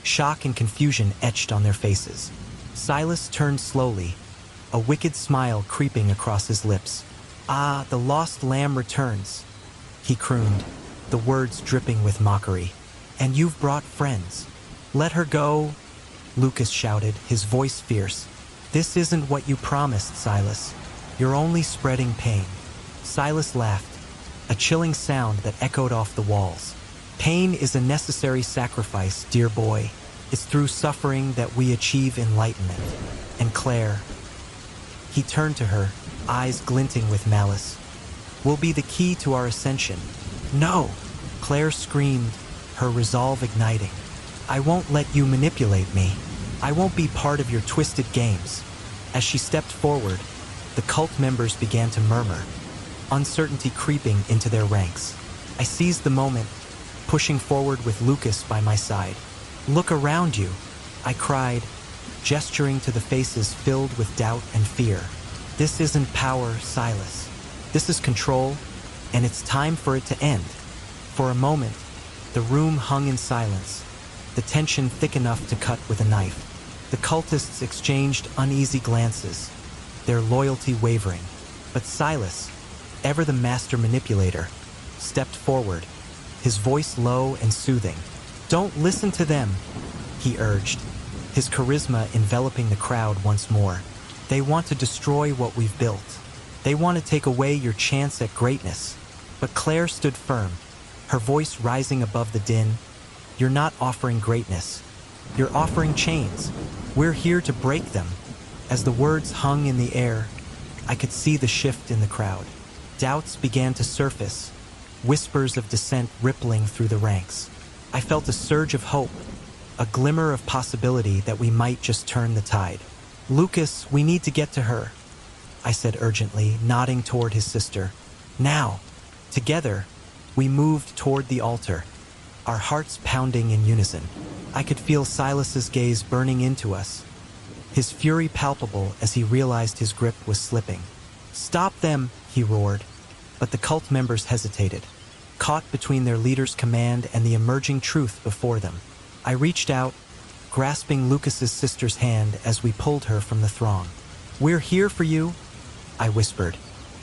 shock and confusion etched on their faces. Silas turned slowly, a wicked smile creeping across his lips. "Ah, the lost lamb returns," he crooned, the words dripping with mockery. "And you've brought friends." "Let her go," Lucas shouted, his voice fierce. "This isn't what you promised, Silas. You're only spreading pain." Silas laughed, a chilling sound that echoed off the walls. "Pain is a necessary sacrifice, dear boy. It's through suffering that we achieve enlightenment." And Claire, he turned to her, eyes glinting with malice, "will be the key to our ascension." "No!" Claire screamed, her resolve igniting. "I won't let you manipulate me. I won't be part of your twisted games." As she stepped forward, the cult members began to murmur, uncertainty creeping into their ranks. I seized the moment, pushing forward with Lucas by my side. "Look around you," I cried, gesturing to the faces filled with doubt and fear. "This isn't power, Silas. This is control, and it's time for it to end." For a moment, the room hung in silence, the tension thick enough to cut with a knife. The cultists exchanged uneasy glances, their loyalty wavering. But Silas, ever the master manipulator, stepped forward, his voice low and soothing. "Don't listen to them," he urged, his charisma enveloping the crowd once more. "They want to destroy what we've built. They want to take away your chance at greatness." But Claire stood firm, her voice rising above the din. "You're not offering greatness. You're offering chains. We're here to break them." As the words hung in the air, I could see the shift in the crowd. Doubts began to surface, whispers of dissent rippling through the ranks. I felt a surge of hope, a glimmer of possibility that we might just turn the tide. "Lucas, we need to get to her," I said urgently, nodding toward his sister. "Now." Together, we moved toward the altar, our hearts pounding in unison. I could feel Silas's gaze burning into us, his fury palpable as he realized his grip was slipping. "Stop them," he roared. But the cult members hesitated, caught between their leader's command and the emerging truth before them. I reached out, grasping Lucas's sister's hand as we pulled her from the throng. "We're here for you," I whispered,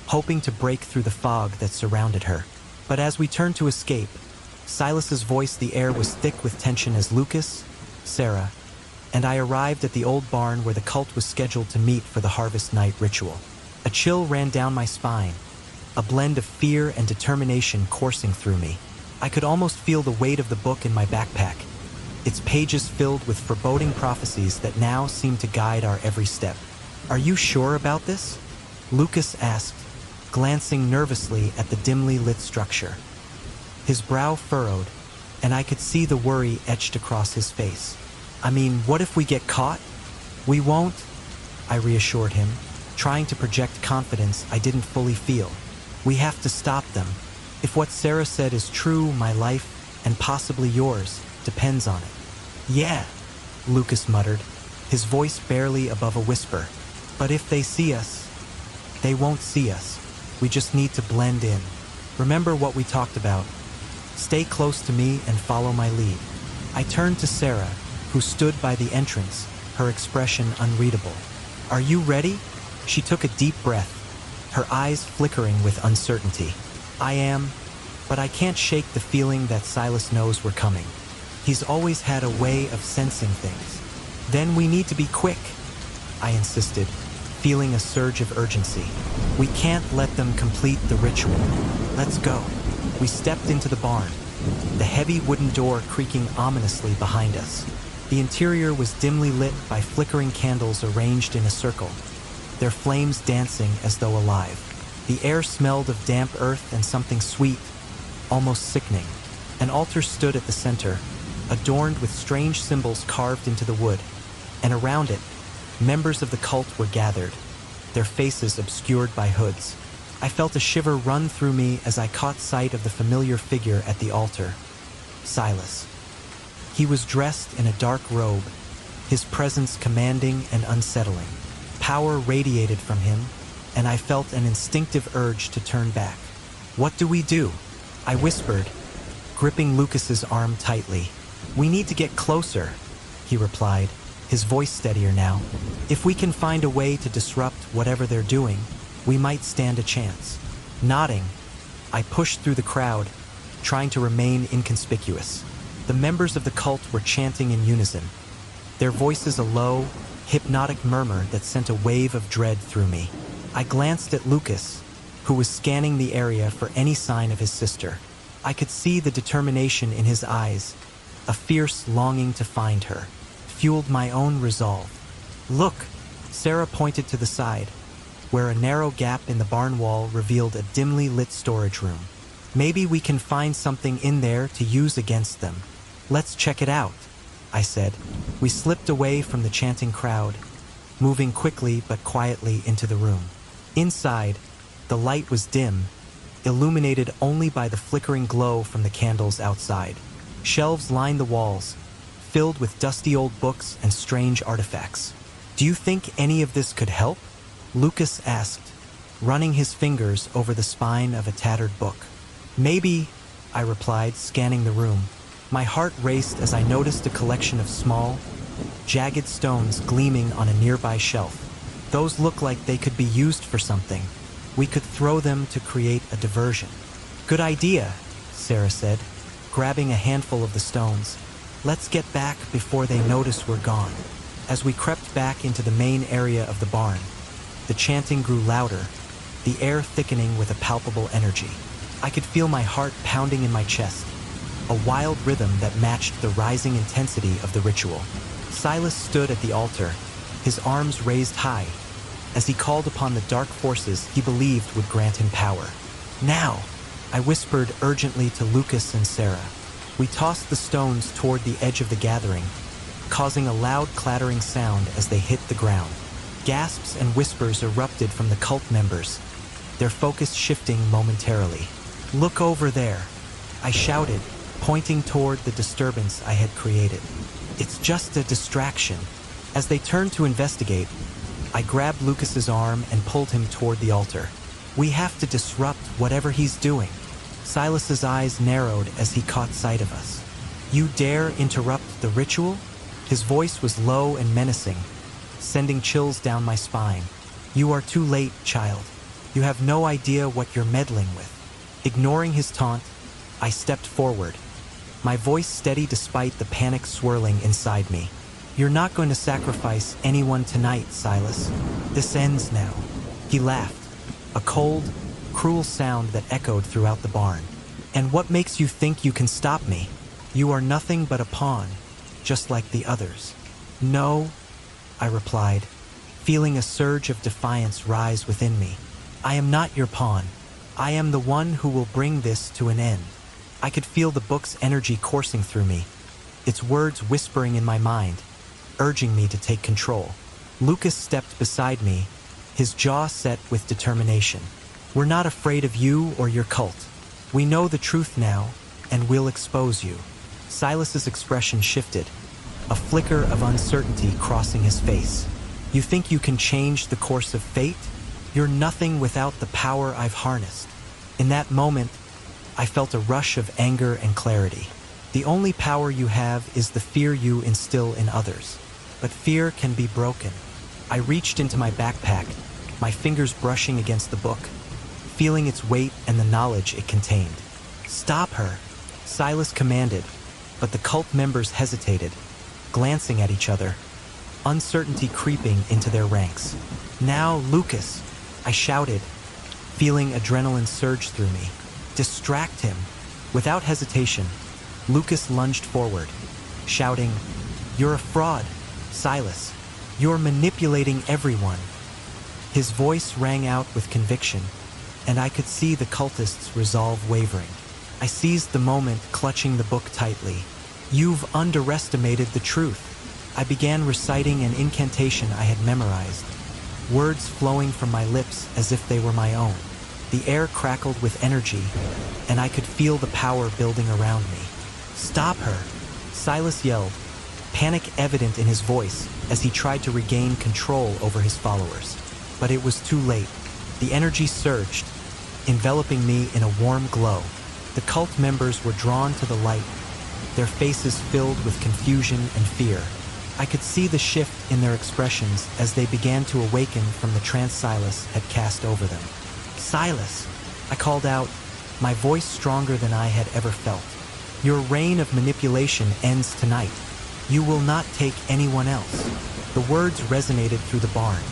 hoping to break through the fog that surrounded her. But as we turned to escape, Silas's voice, the air was thick with tension as Lucas, Sarah, and I arrived at the old barn where the cult was scheduled to meet for the harvest night ritual. A chill ran down my spine, a blend of fear and determination coursing through me. I could almost feel the weight of the book in my backpack, its pages filled with foreboding prophecies that now seemed to guide our every step. Are you sure about this? Lucas asked, glancing nervously at the dimly lit structure. His brow furrowed, and I could see the worry etched across his face. I mean, what if we get caught? We won't, I reassured him, trying to project confidence I didn't fully feel. We have to stop them. If what Sarah said is true, my life, and possibly yours, depends on it. Yeah, Lucas muttered, his voice barely above a whisper. But if they see us, they won't see us. We just need to blend in. Remember what we talked about. Stay close to me and follow my lead. I turned to Sarah, who stood by the entrance, her expression unreadable. Are you ready? She took a deep breath, her eyes flickering with uncertainty. I am, but I can't shake the feeling that Silas knows we're coming. He's always had a way of sensing things. Then we need to be quick, I insisted, feeling a surge of urgency. We can't let them complete the ritual. Let's go. We stepped into the barn, the heavy wooden door creaking ominously behind us. The interior was dimly lit by flickering candles arranged in a circle, their flames dancing as though alive. The air smelled of damp earth and something sweet, almost sickening. An altar stood at the center, adorned with strange symbols carved into the wood, and around it, members of the cult were gathered, their faces obscured by hoods. I felt a shiver run through me as I caught sight of the familiar figure at the altar, Silas. He was dressed in a dark robe, his presence commanding and unsettling. Power radiated from him, and I felt an instinctive urge to turn back. What do we do? I whispered, gripping Lucas's arm tightly. We need to get closer, he replied, his voice steadier now. If we can find a way to disrupt whatever they're doing, we might stand a chance. Nodding, I pushed through the crowd, trying to remain inconspicuous. The members of the cult were chanting in unison, their voices a low, hypnotic murmur that sent a wave of dread through me. I glanced at Lucas, who was scanning the area for any sign of his sister. I could see the determination in his eyes, a fierce longing to find her, fueled my own resolve. Look, Sarah pointed to the side, where a narrow gap in the barn wall revealed a dimly lit storage room. Maybe we can find something in there to use against them. Let's check it out, I said. We slipped away from the chanting crowd, moving quickly but quietly into the room. Inside, the light was dim, illuminated only by the flickering glow from the candles outside. Shelves lined the walls, filled with dusty old books and strange artifacts. Do you think any of this could help? Lucas asked, running his fingers over the spine of a tattered book. Maybe, I replied, scanning the room. My heart raced as I noticed a collection of small, jagged stones gleaming on a nearby shelf. Those look like they could be used for something. We could throw them to create a diversion. Good idea, Sarah said, grabbing a handful of the stones. Let's get back before they notice we're gone. As we crept back into the main area of the barn, the chanting grew louder, the air thickening with a palpable energy. I could feel my heart pounding in my chest, a wild rhythm that matched the rising intensity of the ritual. Silas stood at the altar, his arms raised high, as he called upon the dark forces he believed would grant him power. Now, I whispered urgently to Lucas and Sarah. We tossed the stones toward the edge of the gathering, causing a loud clattering sound as they hit the ground. Gasps and whispers erupted from the cult members, their focus shifting momentarily. Look over there, I shouted, pointing toward the disturbance I had created. It's just a distraction. As they turned to investigate, I grabbed Lucas's arm and pulled him toward the altar. We have to disrupt whatever he's doing. Silas's eyes narrowed as he caught sight of us. You dare interrupt the ritual? His voice was low and menacing, sending chills down my spine. You are too late, child. You have no idea what you're meddling with. Ignoring his taunt, I stepped forward, my voice steady despite the panic swirling inside me. You're not going to sacrifice anyone tonight, Silas. This ends now. He laughed, a cold, cruel sound that echoed throughout the barn. And what makes you think you can stop me? You are nothing but a pawn, just like the others. No, I replied, feeling a surge of defiance rise within me. I am not your pawn. I am the one who will bring this to an end. I could feel the book's energy coursing through me, its words whispering in my mind, urging me to take control. Lucas stepped beside me, his jaw set with determination. We're not afraid of you or your cult. We know the truth now, and we'll expose you. Silas's expression shifted, a flicker of uncertainty crossing his face. You think you can change the course of fate? You're nothing without the power I've harnessed. In that moment, I felt a rush of anger and clarity. The only power you have is the fear you instill in others. But fear can be broken. I reached into my backpack, my fingers brushing against the book, feeling its weight and the knowledge it contained. Stop her, Silas commanded, but the cult members hesitated, glancing at each other, uncertainty creeping into their ranks. Now, Lucas, I shouted, feeling adrenaline surge through me. Distract him. Without hesitation, Lucas lunged forward, shouting, "You're a fraud, Silas. You're manipulating everyone." His voice rang out with conviction, and I could see the cultists' resolve wavering. I seized the moment, clutching the book tightly. "You've underestimated the truth." I began reciting an incantation I had memorized, words flowing from my lips as if they were my own. The air crackled with energy, and I could feel the power building around me. "Stop her!" Silas yelled, panic evident in his voice as he tried to regain control over his followers. But it was too late. The energy surged, enveloping me in a warm glow. The cult members were drawn to the light, their faces filled with confusion and fear. I could see the shift in their expressions as they began to awaken from the trance Silas had cast over them. "Silas," I called out, my voice stronger than I had ever felt. "Your reign of manipulation ends tonight. You will not take anyone else." The words resonated through the barn,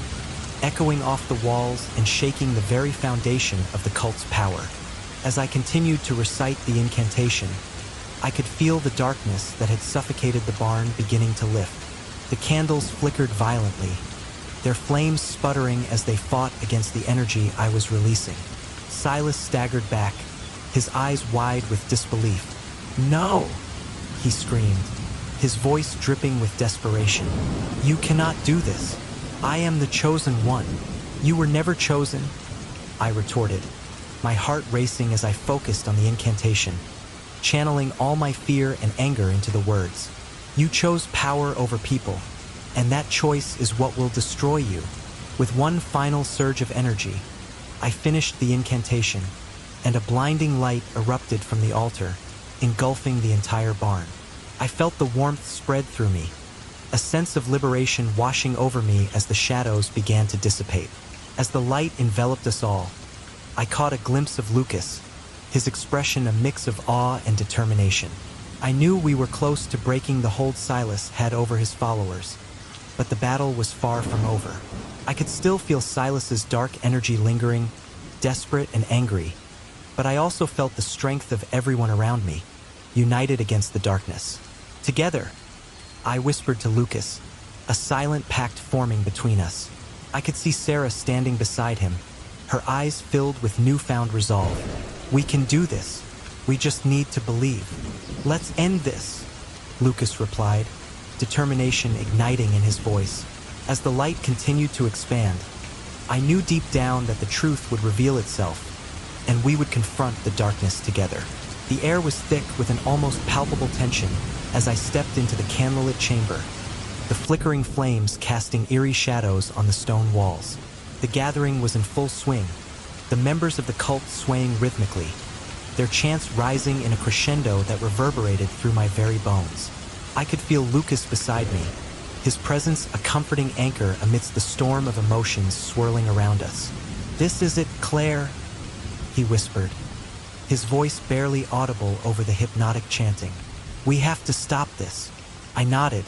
echoing off the walls and shaking the very foundation of the cult's power. As I continued to recite the incantation, I could feel the darkness that had suffocated the barn beginning to lift. The candles flickered violently, their flames sputtering as they fought against the energy I was releasing. Silas staggered back, his eyes wide with disbelief. "No!" he screamed, his voice dripping with desperation. "You cannot do this. I am the chosen one. You were never chosen," I retorted, my heart racing as I focused on the incantation, channeling all my fear and anger into the words. "You chose power over people, and that choice is what will destroy you." With one final surge of energy, I finished the incantation, and a blinding light erupted from the altar, engulfing the entire barn. I felt the warmth spread through me, a sense of liberation washing over me as the shadows began to dissipate. As the light enveloped us all, I caught a glimpse of Lucas, his expression a mix of awe and determination. I knew we were close to breaking the hold Silas had over his followers, but the battle was far from over. I could still feel Silas's dark energy lingering, desperate and angry, but I also felt the strength of everyone around me, united against the darkness. "Together," I whispered to Lucas, a silent pact forming between us. I could see Sarah standing beside him, her eyes filled with newfound resolve. "We can do this. We just need to believe. Let's end this," Lucas replied, determination igniting in his voice. As the light continued to expand, I knew deep down that the truth would reveal itself, and we would confront the darkness together. The air was thick with an almost palpable tension as I stepped into the candlelit chamber, the flickering flames casting eerie shadows on the stone walls. The gathering was in full swing, the members of the cult swaying rhythmically, their chants rising in a crescendo that reverberated through my very bones. I could feel Lucas beside me, his presence a comforting anchor amidst the storm of emotions swirling around us. "This is it, Claire," he whispered, his voice barely audible over the hypnotic chanting. "We have to stop this." I nodded,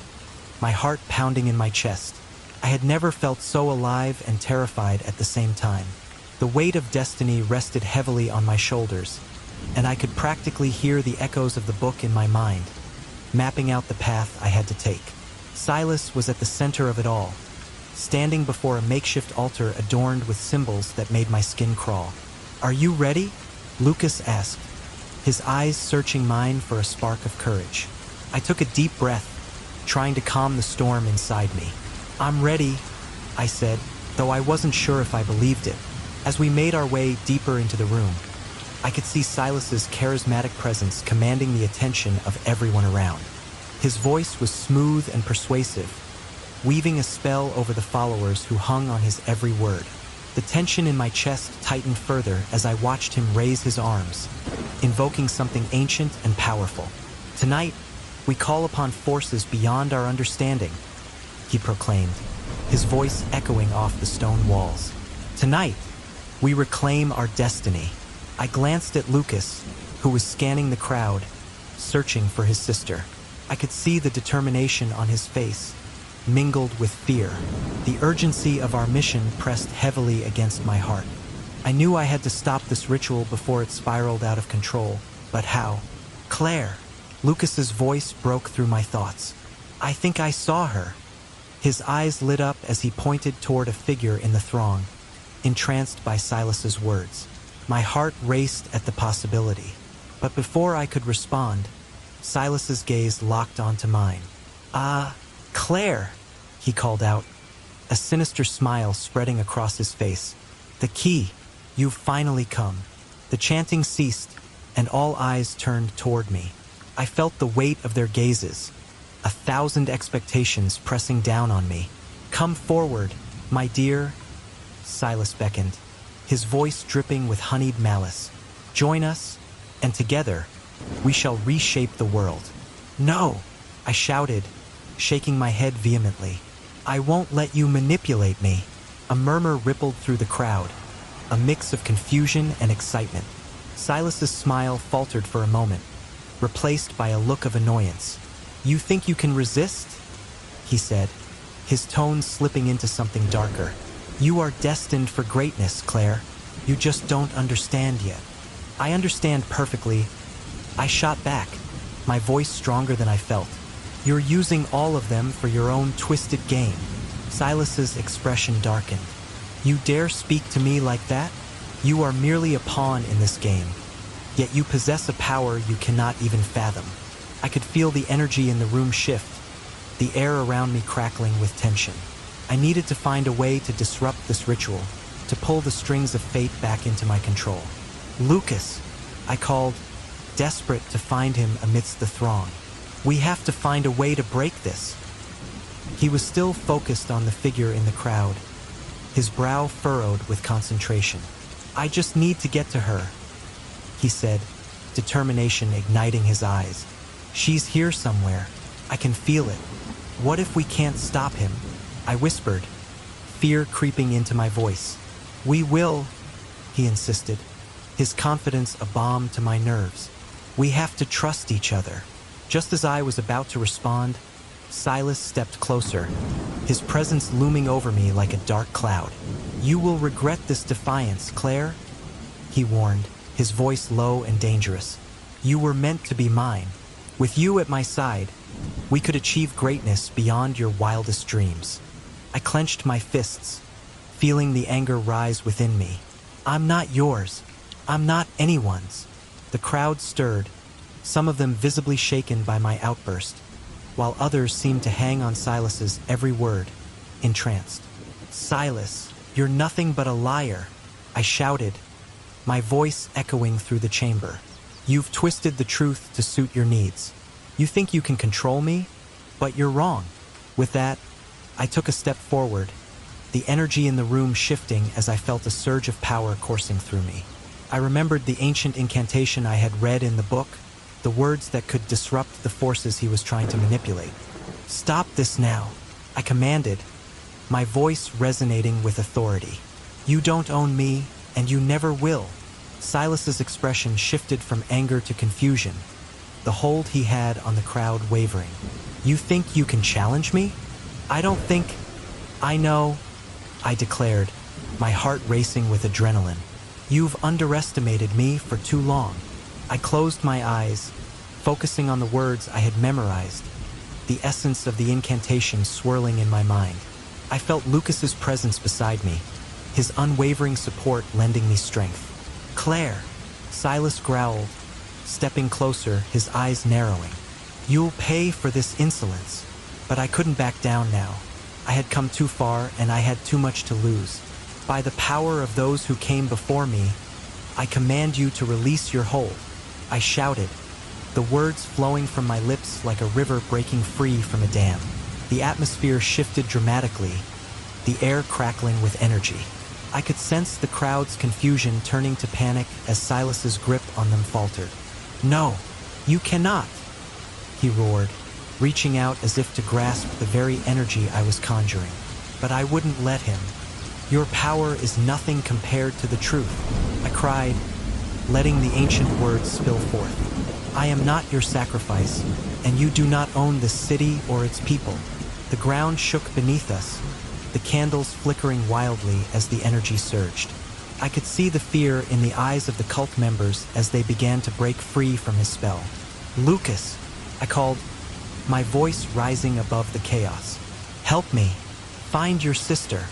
my heart pounding in my chest. I had never felt so alive and terrified at the same time. The weight of destiny rested heavily on my shoulders, and I could practically hear the echoes of the book in my mind, mapping out the path I had to take. Silas was at the center of it all, standing before a makeshift altar adorned with symbols that made my skin crawl. "Are you ready?" Lucas asked, his eyes searching mine for a spark of courage. I took a deep breath, trying to calm the storm inside me. "I'm ready," I said, though I wasn't sure if I believed it. As we made our way deeper into the room, I could see Silas's charismatic presence commanding the attention of everyone around. His voice was smooth and persuasive, weaving a spell over the followers who hung on his every word. The tension in my chest tightened further as I watched him raise his arms, invoking something ancient and powerful. "Tonight, we call upon forces beyond our understanding," he proclaimed, his voice echoing off the stone walls. "Tonight, we reclaim our destiny." I glanced at Lucas, who was scanning the crowd, searching for his sister. I could see the determination on his face, mingled with fear. The urgency of our mission pressed heavily against my heart. I knew I had to stop this ritual before it spiraled out of control, but how? "Claire!" Lucas's voice broke through my thoughts. "I think I saw her." His eyes lit up as he pointed toward a figure in the throng, entranced by Silas's words. My heart raced at the possibility, but before I could respond, Silas's gaze locked onto mine. Claire," he called out, a sinister smile spreading across his face. "The key, you've finally come." The chanting ceased, and all eyes turned toward me. I felt the weight of their gazes, 1,000 expectations pressing down on me. "Come forward, my dear," Silas beckoned, his voice dripping with honeyed malice. "Join us, and together, we shall reshape the world." "No," I shouted, shaking my head vehemently. "I won't let you manipulate me." A murmur rippled through the crowd, a mix of confusion and excitement. Silas's smile faltered for a moment, replaced by a look of annoyance. "You think you can resist?" he said, his tone slipping into something darker. "You are destined for greatness, Claire. You just don't understand yet." "I understand perfectly," I shot back, my voice stronger than I felt. "You're using all of them for your own twisted game." Silas's expression darkened. "You dare speak to me like that? You are merely a pawn in this game, yet you possess a power you cannot even fathom." I could feel the energy in the room shift, the air around me crackling with tension. I needed to find a way to disrupt this ritual, to pull the strings of fate back into my control. "Lucas," I called, desperate to find him amidst the throng. "We have to find a way to break this." He was still focused on the figure in the crowd, his brow furrowed with concentration. "I just need to get to her," he said, determination igniting his eyes. "She's here somewhere. I can feel it. What if we can't stop him?" I whispered, fear creeping into my voice. "We will," he insisted, his confidence a balm to my nerves. "We have to trust each other." Just as I was about to respond, Silas stepped closer, his presence looming over me like a dark cloud. "You will regret this defiance, Claire," he warned, his voice low and dangerous. "You were meant to be mine. With you at my side, we could achieve greatness beyond your wildest dreams." I clenched my fists, feeling the anger rise within me. "I'm not yours. I'm not anyone's." The crowd stirred, some of them visibly shaken by my outburst, while others seemed to hang on Silas's every word, entranced. "Silas, you're nothing but a liar," I shouted, my voice echoing through the chamber. "You've twisted the truth to suit your needs. You think you can control me? But you're wrong." With that, I took a step forward, the energy in the room shifting as I felt a surge of power coursing through me. I remembered the ancient incantation I had read in the book, the words that could disrupt the forces he was trying to manipulate. "Stop this now," I commanded, my voice resonating with authority. "You don't own me, and you never will." Silas's expression shifted from anger to confusion, the hold he had on the crowd wavering. "You think you can challenge me? I don't think—" "I know," I declared, my heart racing with adrenaline. "You've underestimated me for too long." I closed my eyes, focusing on the words I had memorized, the essence of the incantation swirling in my mind. I felt Lucas's presence beside me, his unwavering support lending me strength. "Claire," Silas growled, stepping closer, his eyes narrowing. "You'll pay for this insolence." But I couldn't back down now. I had come too far and I had too much to lose. "By the power of those who came before me, I command you to release your hold," I shouted, the words flowing from my lips like a river breaking free from a dam. The atmosphere shifted dramatically, the air crackling with energy. I could sense the crowd's confusion turning to panic as Silas's grip on them faltered. "No, you cannot," he roared, reaching out as if to grasp the very energy I was conjuring. But I wouldn't let him. "Your power is nothing compared to the truth," I cried, letting the ancient words spill forth. "I am not your sacrifice, and you do not own this city or its people." The ground shook beneath us, the candles flickering wildly as the energy surged. I could see the fear in the eyes of the cult members as they began to break free from his spell. "Lucas," I called, my voice rising above the chaos. "Help me. Find your sister."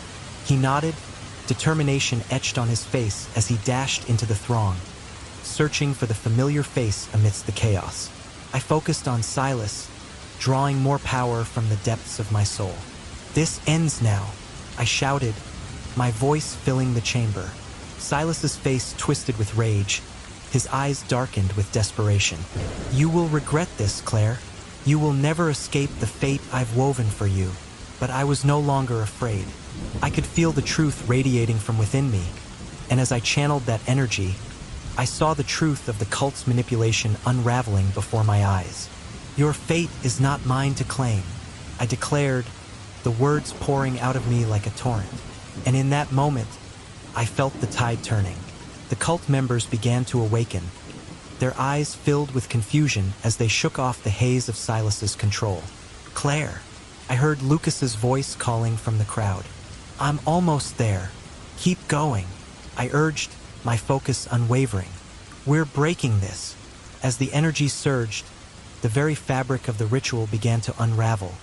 He nodded, determination etched on his face as he dashed into the throng, searching for the familiar face amidst the chaos. I focused on Silas, drawing more power from the depths of my soul. "This ends now," I shouted, my voice filling the chamber. Silas's face twisted with rage, his eyes darkened with desperation. "You will regret this, Claire. You will never escape the fate I've woven for you." But I was no longer afraid. I could feel the truth radiating from within me, and as I channeled that energy, I saw the truth of the cult's manipulation unraveling before my eyes. "Your fate is not mine to claim," I declared, the words pouring out of me like a torrent. And in that moment, I felt the tide turning. The cult members began to awaken, their eyes filled with confusion as they shook off the haze of Silas's control. "Claire," I heard Lucas's voice calling from the crowd. "I'm almost there. Keep going," I urged, my focus unwavering. "We're breaking this." As the energy surged, the very fabric of the ritual began to unravel,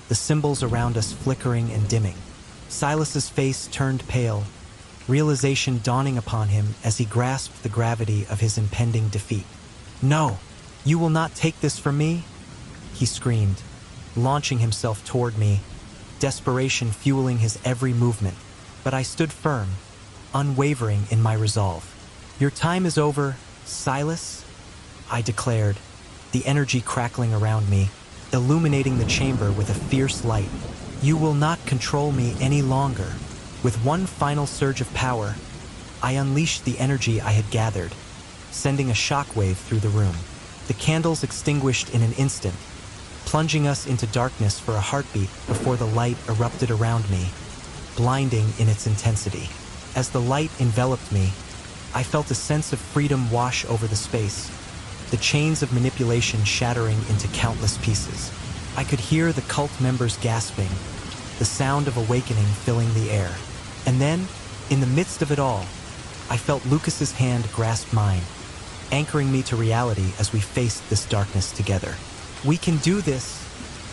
the symbols around us flickering and dimming. Silas's face turned pale, realization dawning upon him as he grasped the gravity of his impending defeat. "No, you will not take this from me," he screamed, launching himself toward me, desperation fueling his every movement. But I stood firm, unwavering in my resolve. "Your time is over, Silas," I declared, the energy crackling around me, illuminating the chamber with a fierce light. "You will not control me any longer." With one final surge of power, I unleashed the energy I had gathered, sending a shockwave through the room. The candles extinguished in an instant, plunging us into darkness for a heartbeat before the light erupted around me, blinding in its intensity. As the light enveloped me, I felt a sense of freedom wash over the space, the chains of manipulation shattering into countless pieces. I could hear the cult members gasping, the sound of awakening filling the air. And then, in the midst of it all, I felt Lucas's hand grasp mine, anchoring me to reality as we faced this darkness together. "We can do this,"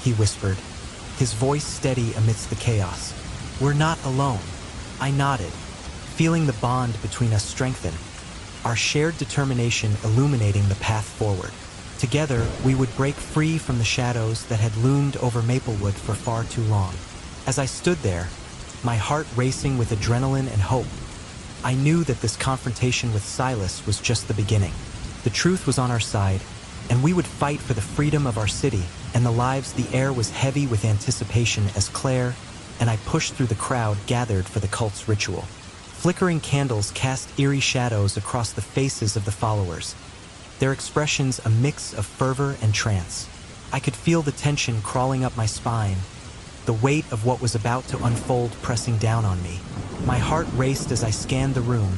he whispered, his voice steady amidst the chaos. "We're not alone." I nodded, feeling the bond between us strengthen, our shared determination illuminating the path forward. Together, we would break free from the shadows that had loomed over Maplewood for far too long. As I stood there, my heart racing with adrenaline and hope, I knew that this confrontation with Silas was just the beginning. The truth was on our side, and we would fight for the freedom of our city and the lives. The air was heavy with anticipation as Claire and I pushed through the crowd gathered for the cult's ritual. Flickering candles cast eerie shadows across the faces of the followers, their expressions a mix of fervor and trance. I could feel the tension crawling up my spine, the weight of what was about to unfold pressing down on me. My heart raced as I scanned the room,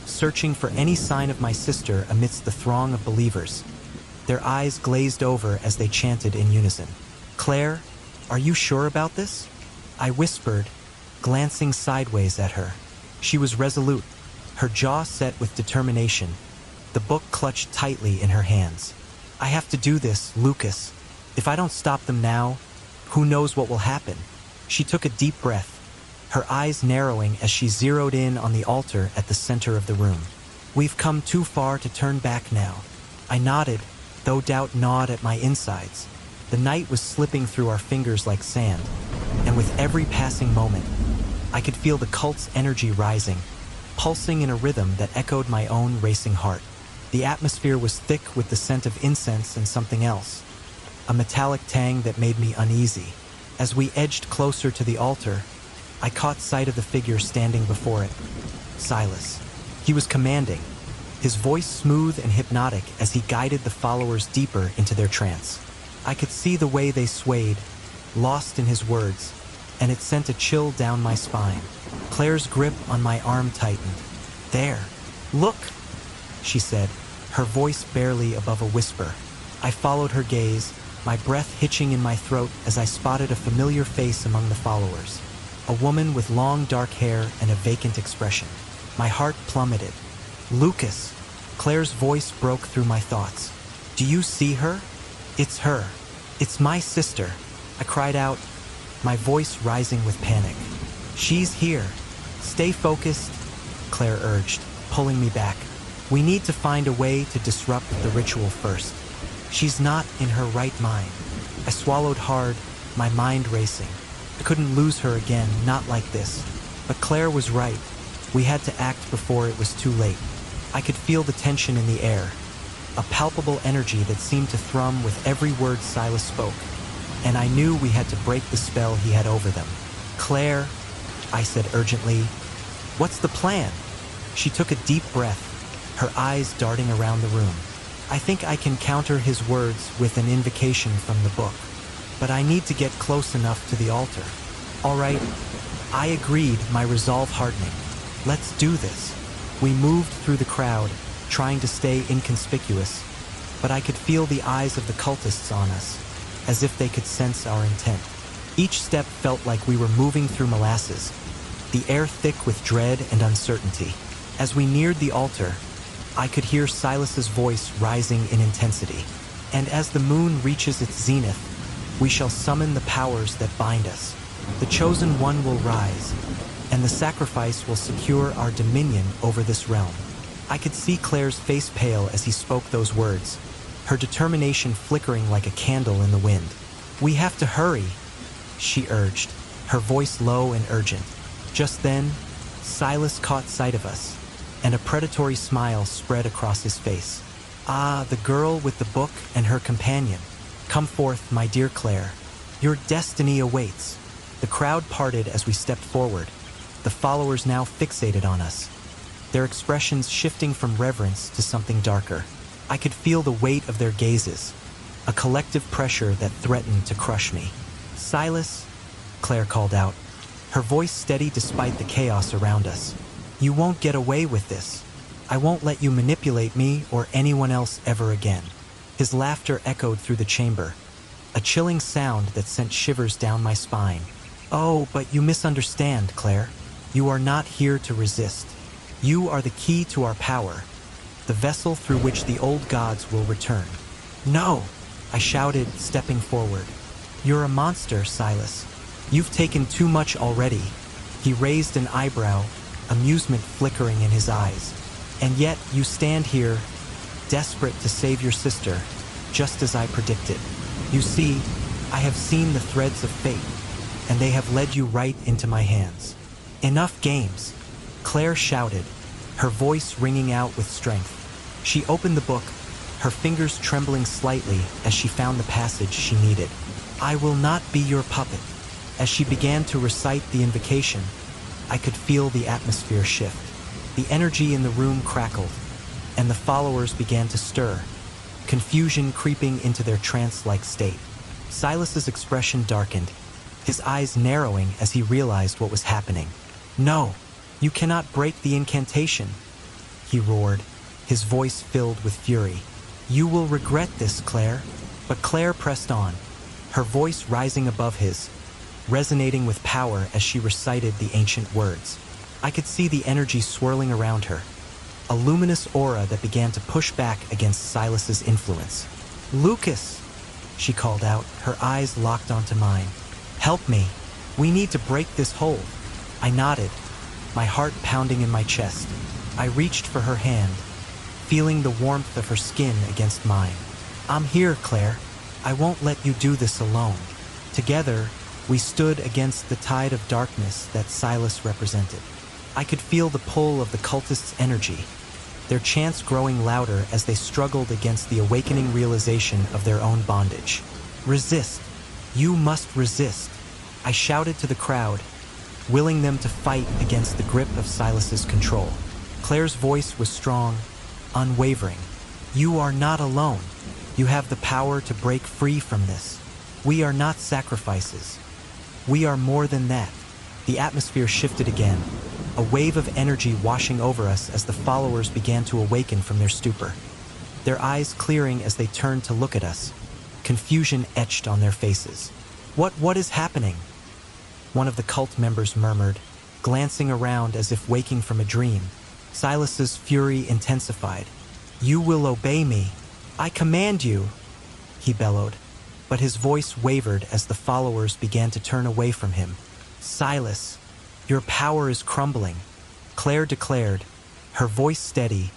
searching for any sign of my sister amidst the throng of believers. Their eyes glazed over as they chanted in unison. "Claire, are you sure about this?" I whispered, glancing sideways at her. She was resolute, her jaw set with determination, the book clutched tightly in her hands. "I have to do this, Lucas. If I don't stop them now, who knows what will happen?" She took a deep breath, her eyes narrowing as she zeroed in on the altar at the center of the room. "We've come too far to turn back now." I nodded, though doubt gnawed at my insides. The night was slipping through our fingers like sand, and with every passing moment, I could feel the cult's energy rising, pulsing in a rhythm that echoed my own racing heart. The atmosphere was thick with the scent of incense and something else, a metallic tang that made me uneasy. As we edged closer to the altar, I caught sight of the figure standing before it. Silas. He was commanding, his voice smooth and hypnotic as he guided the followers deeper into their trance. I could see the way they swayed, lost in his words, and it sent a chill down my spine. Claire's grip on my arm tightened. "There, look," she said, her voice barely above a whisper. I followed her gaze, my breath hitching in my throat as I spotted a familiar face among the followers. A woman with long dark hair and a vacant expression. My heart plummeted. "Lucas!" Claire's voice broke through my thoughts. "Do you see her? It's her. It's my sister," I cried out, my voice rising with panic. "She's here. Stay focused," Claire urged, pulling me back. "We need to find a way to disrupt the ritual first. She's not in her right mind." I swallowed hard, my mind racing. I couldn't lose her again, not like this. But Claire was right. We had to act before it was too late. I could feel the tension in the air, a palpable energy that seemed to thrum with every word Silas spoke, and I knew we had to break the spell he had over them. "Claire," I said urgently, "what's the plan?" She took a deep breath, her eyes darting around the room. "I think I can counter his words with an invocation from the book, but I need to get close enough to the altar." "All right," I agreed, my resolve hardening. "Let's do this." We moved through the crowd, trying to stay inconspicuous, but I could feel the eyes of the cultists on us, as if they could sense our intent. Each step felt like we were moving through molasses, the air thick with dread and uncertainty. As we neared the altar, I could hear Silas's voice rising in intensity. "And as the moon reaches its zenith, we shall summon the powers that bind us. The chosen one will rise, and the sacrifice will secure our dominion over this realm." I could see Claire's face pale as he spoke those words, her determination flickering like a candle in the wind. "We have to hurry," she urged, her voice low and urgent. Just then, Silas caught sight of us, and a predatory smile spread across his face. "Ah, the girl with the book and her companion. Come forth, my dear Claire. Your destiny awaits." The crowd parted as we stepped forward, the followers now fixated on us, their expressions shifting from reverence to something darker. I could feel the weight of their gazes, a collective pressure that threatened to crush me. "Silas," Claire called out, her voice steady despite the chaos around us. "You won't get away with this. I won't let you manipulate me or anyone else ever again." His laughter echoed through the chamber, a chilling sound that sent shivers down my spine. "Oh, but you misunderstand, Claire. You are not here to resist. You are the key to our power, the vessel through which the old gods will return." "No!" I shouted, stepping forward. "You're a monster, Silas. You've taken too much already." He raised an eyebrow, amusement flickering in his eyes. "And yet you stand here, desperate to save your sister, just as I predicted. You see, I have seen the threads of fate, and they have led you right into my hands." "Enough games," Claire shouted, her voice ringing out with strength. She opened the book, her fingers trembling slightly as she found the passage she needed. "I will not be your puppet." As she began to recite the invocation, I could feel the atmosphere shift. The energy in the room crackled, and the followers began to stir, confusion creeping into their trance-like state. Silas's expression darkened, his eyes narrowing as he realized what was happening. "No, you cannot break the incantation," he roared, his voice filled with fury. "You will regret this, Claire." But Claire pressed on, her voice rising above his, resonating with power as she recited the ancient words. I could see the energy swirling around her, a luminous aura that began to push back against Silas's influence. "Lucas," she called out, her eyes locked onto mine. "Help me. We need to break this hold." I nodded, my heart pounding in my chest. I reached for her hand, feeling the warmth of her skin against mine. I'm here, Claire. I won't let you do this alone. Together, we stood against the tide of darkness that Silas represented. I could feel the pull of the cultists' energy, their chants growing louder as they struggled against the awakening realization of their own bondage. Resist. You must resist. I shouted to the crowd, willing them to fight against the grip of Silas's control. Claire's voice was strong, unwavering. You are not alone. You have the power to break free from this. We are not sacrifices. We are more than that. The atmosphere shifted again, a wave of energy washing over us as the followers began to awaken from their stupor. Their eyes clearing as they turned to look at us, confusion etched on their faces. What is happening? One of the cult members murmured, glancing around as if waking from a dream. Silas's fury intensified. You will obey me. I command you, he bellowed, but his voice wavered as the followers began to turn away from him. Silas, your power is crumbling, Claire declared, her voice steady,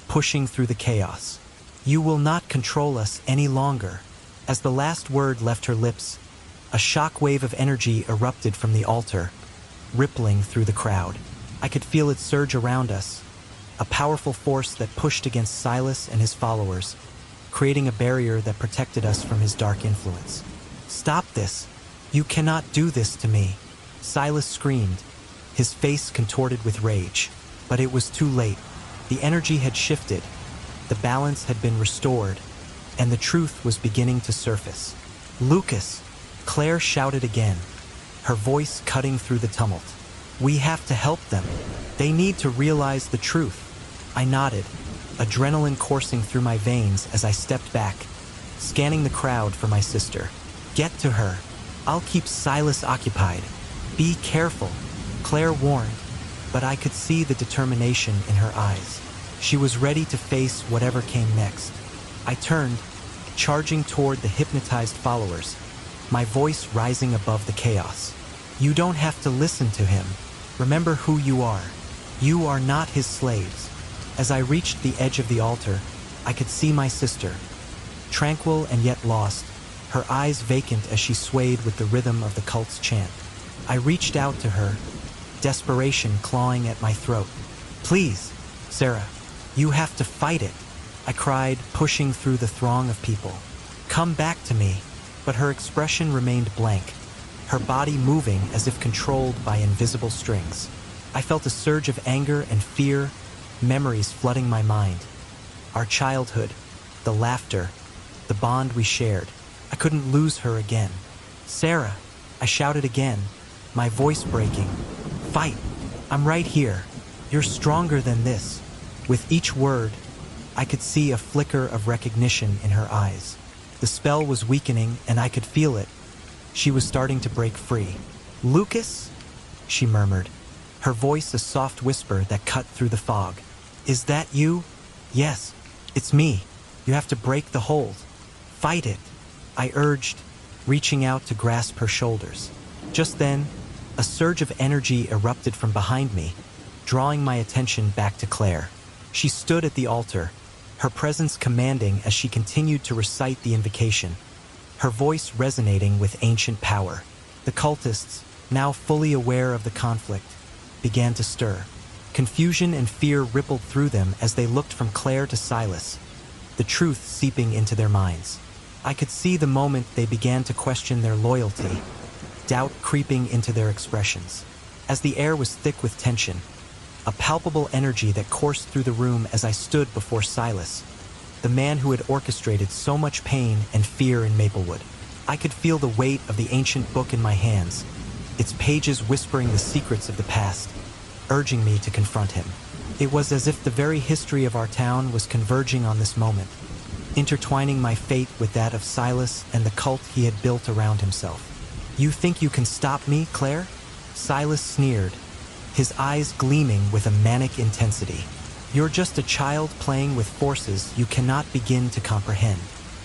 pushing through the chaos. You will not control us any longer. As the last word left her lips, a shockwave of energy erupted from the altar, rippling through the crowd. I could feel it surge around us, a powerful force that pushed against Silas and his followers, creating a barrier that protected us from his dark influence. Stop this! You cannot do this to me! Silas screamed, his face contorted with rage. But it was too late. The energy had shifted, the balance had been restored, and the truth was beginning to surface. Lucas! Claire shouted again, her voice cutting through the tumult. We have to help them. They need to realize the truth. I nodded, adrenaline coursing through my veins as I stepped back, scanning the crowd for my sister. Get to her. I'll keep Silas occupied. Be careful, Claire warned, but I could see the determination in her eyes. She was ready to face whatever came next. I turned, charging toward the hypnotized followers, my voice rising above the chaos. You don't have to listen to him. Remember who you are. You are not his slaves. As I reached the edge of the altar, I could see my sister, tranquil and yet lost, her eyes vacant as she swayed with the rhythm of the cult's chant. I reached out to her, desperation clawing at my throat. Please, Sarah, you have to fight it, I cried, pushing through the throng of people. Come back to me. But her expression remained blank, her body moving as if controlled by invisible strings. I felt a surge of anger and fear, memories flooding my mind. Our childhood, the laughter, the bond we shared. I couldn't lose her again. Sarah, I shouted again, my voice breaking. Fight! I'm right here. You're stronger than this. With each word, I could see a flicker of recognition in her eyes. The spell was weakening, and I could feel it. She was starting to break free. Lucas? She murmured, her voice a soft whisper that cut through the fog. Is that you? Yes, it's me. You have to break the hold. Fight it, I urged, reaching out to grasp her shoulders. Just then, a surge of energy erupted from behind me, drawing my attention back to Claire. She stood at the altar, her presence commanding as she continued to recite the invocation, her voice resonating with ancient power. The cultists, now fully aware of the conflict, began to stir. Confusion and fear rippled through them as they looked from Claire to Silas, the truth seeping into their minds. I could see the moment they began to question their loyalty, doubt creeping into their expressions. As the air was thick with tension, a palpable energy that coursed through the room as I stood before Silas, the man who had orchestrated so much pain and fear in Maplewood. I could feel the weight of the ancient book in my hands, its pages whispering the secrets of the past, urging me to confront him. It was as if the very history of our town was converging on this moment, intertwining my fate with that of Silas and the cult he had built around himself. You think you can stop me, Claire? Silas sneered, his eyes gleaming with a manic intensity. You're just a child playing with forces you cannot begin to comprehend.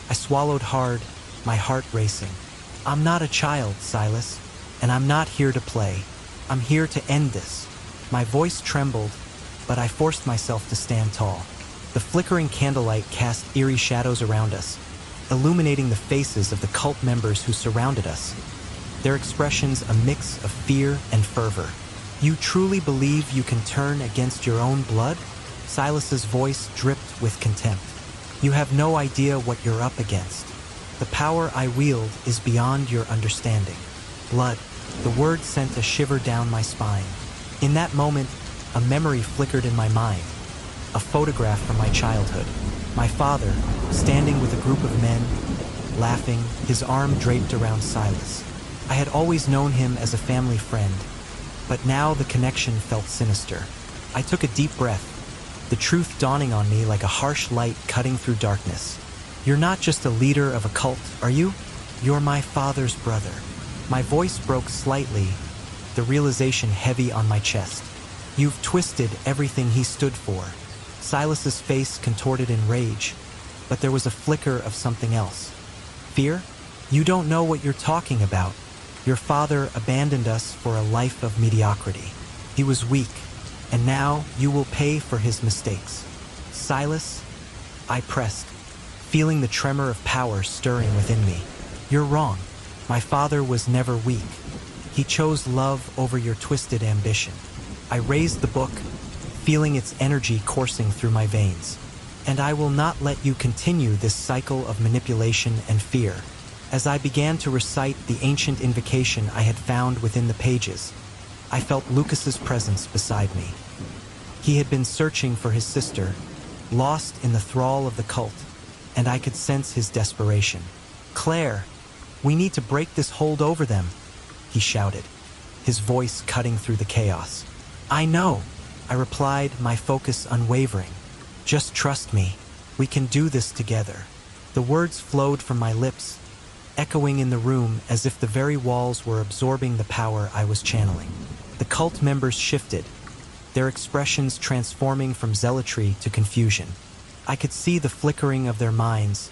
I swallowed hard, my heart racing. I'm not a child, Silas, and I'm not here to play. I'm here to end this. My voice trembled, but I forced myself to stand tall. The flickering candlelight cast eerie shadows around us, illuminating the faces of the cult members who surrounded us, their expressions a mix of fear and fervor. You truly believe you can turn against your own blood? Silas's voice dripped with contempt. You have no idea what you're up against. The power I wield is beyond your understanding. Blood. The word sent a shiver down my spine. In that moment, a memory flickered in my mind. A photograph from my childhood. My father, standing with a group of men, laughing, his arm draped around Silas. I had always known him as a family friend, but now the connection felt sinister. I took a deep breath, the truth dawning on me like a harsh light cutting through darkness. You're not just a leader of a cult, are you? You're my father's brother. My voice broke slightly, the realization heavy on my chest. You've twisted everything he stood for. Silas's face contorted in rage, but there was a flicker of something else. Fear? You don't know what you're talking about. Your father abandoned us for a life of mediocrity. He was weak, and now you will pay for his mistakes. Silas, I pressed, feeling the tremor of power stirring within me. You're wrong. My father was never weak. He chose love over your twisted ambition. I raised the book, feeling its energy coursing through my veins. And I will not let you continue this cycle of manipulation and fear. As I began to recite the ancient invocation I had found within the pages, I felt Lucas's presence beside me. He had been searching for his sister, lost in the thrall of the cult, and I could sense his desperation. Claire, we need to break this hold over them, he shouted, his voice cutting through the chaos. I know, I replied, my focus unwavering. Just trust me. We can do this together. The words flowed from my lips, echoing in the room as if the very walls were absorbing the power I was channeling. The cult members shifted, their expressions transforming from zealotry to confusion. I could see the flickering of their minds,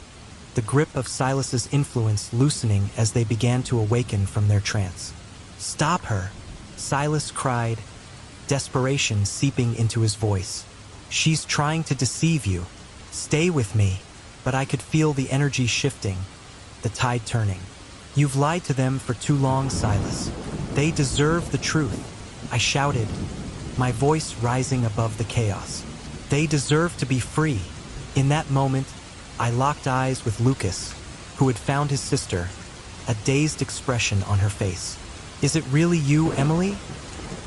the grip of Silas's influence loosening as they began to awaken from their trance. Stop her, Silas cried, desperation seeping into his voice. She's trying to deceive you. Stay with me. But I could feel the energy shifting, the tide turning. You've lied to them for too long, Silas. They deserve the truth, I shouted, my voice rising above the chaos. They deserve to be free. In that moment, I locked eyes with Lucas, who had found his sister, a dazed expression on her face. Is it really you, Emily?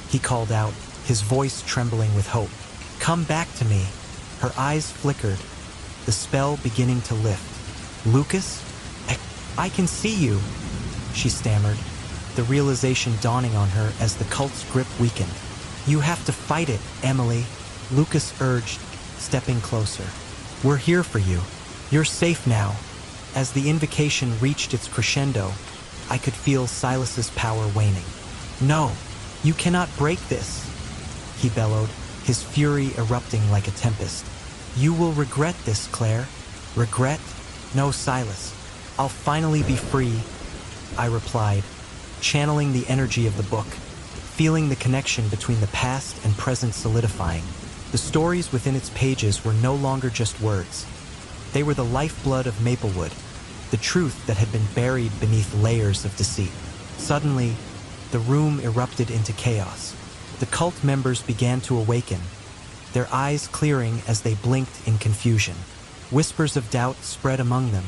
He called out, his voice trembling with hope. Come back to me. Her eyes flickered, the spell beginning to lift. Lucas? I can see you, she stammered, the realization dawning on her as the cult's grip weakened. You have to fight it, Emily, Lucas urged, stepping closer. We're here for you. You're safe now. As the invocation reached its crescendo, I could feel Silas's power waning. No, you cannot break this, he bellowed, his fury erupting like a tempest. You will regret this, Claire. Regret? No, Silas. I'll finally be free, I replied, channeling the energy of the book, feeling the connection between the past and present solidifying. The stories within its pages were no longer just words. They were the lifeblood of Maplewood, the truth that had been buried beneath layers of deceit. Suddenly, the room erupted into chaos. The cult members began to awaken, their eyes clearing as they blinked in confusion. Whispers of doubt spread among them,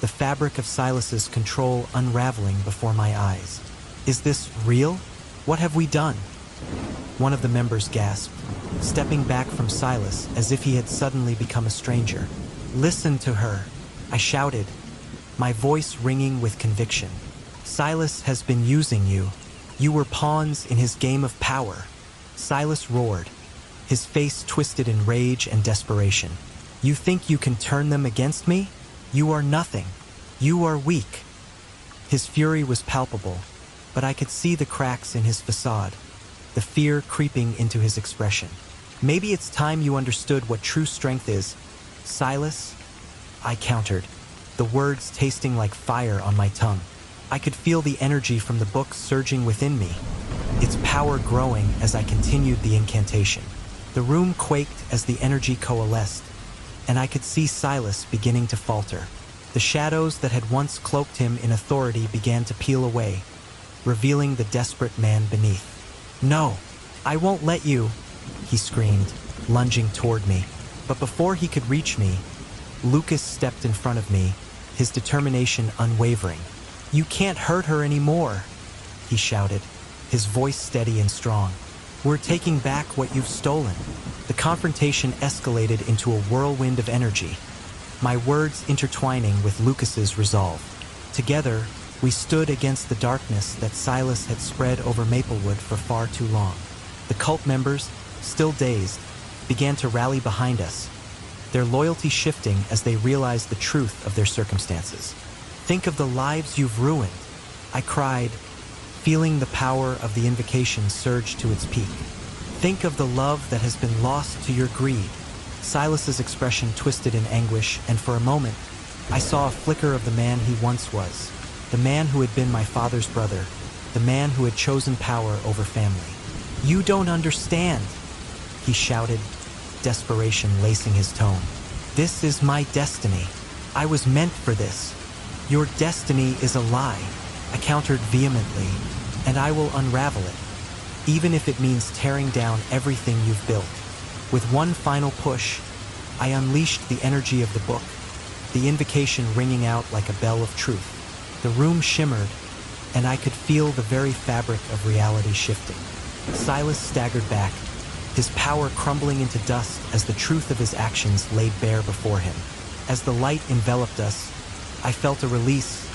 the fabric of Silas's control unraveling before my eyes. Is this real? What have we done? One of the members gasped, stepping back from Silas as if he had suddenly become a stranger. Listen to her, I shouted, my voice ringing with conviction. Silas has been using you. You were pawns in his game of power. Silas roared, his face twisted in rage and desperation. You think you can turn them against me? You are nothing. You are weak. His fury was palpable, but I could see the cracks in his facade, the fear creeping into his expression. Maybe it's time you understood what true strength is. Silas, I countered, the words tasting like fire on my tongue. I could feel the energy from the book surging within me. its power growing as I continued the incantation. The room quaked as the energy coalesced, and I could see Silas beginning to falter. The shadows that had once cloaked him in authority began to peel away, revealing the desperate man beneath. "No, I won't let you," he screamed, lunging toward me. But before he could reach me, Lucas stepped in front of me, his determination unwavering. "You can't hurt her anymore," he shouted, his voice steady and strong. "We're taking back what you've stolen." The confrontation escalated into a whirlwind of energy, my words intertwining with Lucas's resolve. Together, we stood against the darkness that Silas had spread over Maplewood for far too long. The cult members, still dazed, began to rally behind us, their loyalty shifting as they realized the truth of their circumstances. "Think of the lives you've ruined," I cried, feeling the power of the invocation surge to its peak. "Think of the love that has been lost to your greed." Silas's expression twisted in anguish, and for a moment, I saw a flicker of the man he once was, the man who had been my father's brother, the man who had chosen power over family. "You don't understand," he shouted, desperation lacing his tone. "This is my destiny. I was meant for this." "Your destiny is a lie," I countered vehemently, "and I will unravel it, even if it means tearing down everything you've built." With one final push, I unleashed the energy of the book, the invocation ringing out like a bell of truth. The room shimmered, and I could feel the very fabric of reality shifting. Silas staggered back, his power crumbling into dust as the truth of his actions laid bare before him. As the light enveloped us, I felt a release,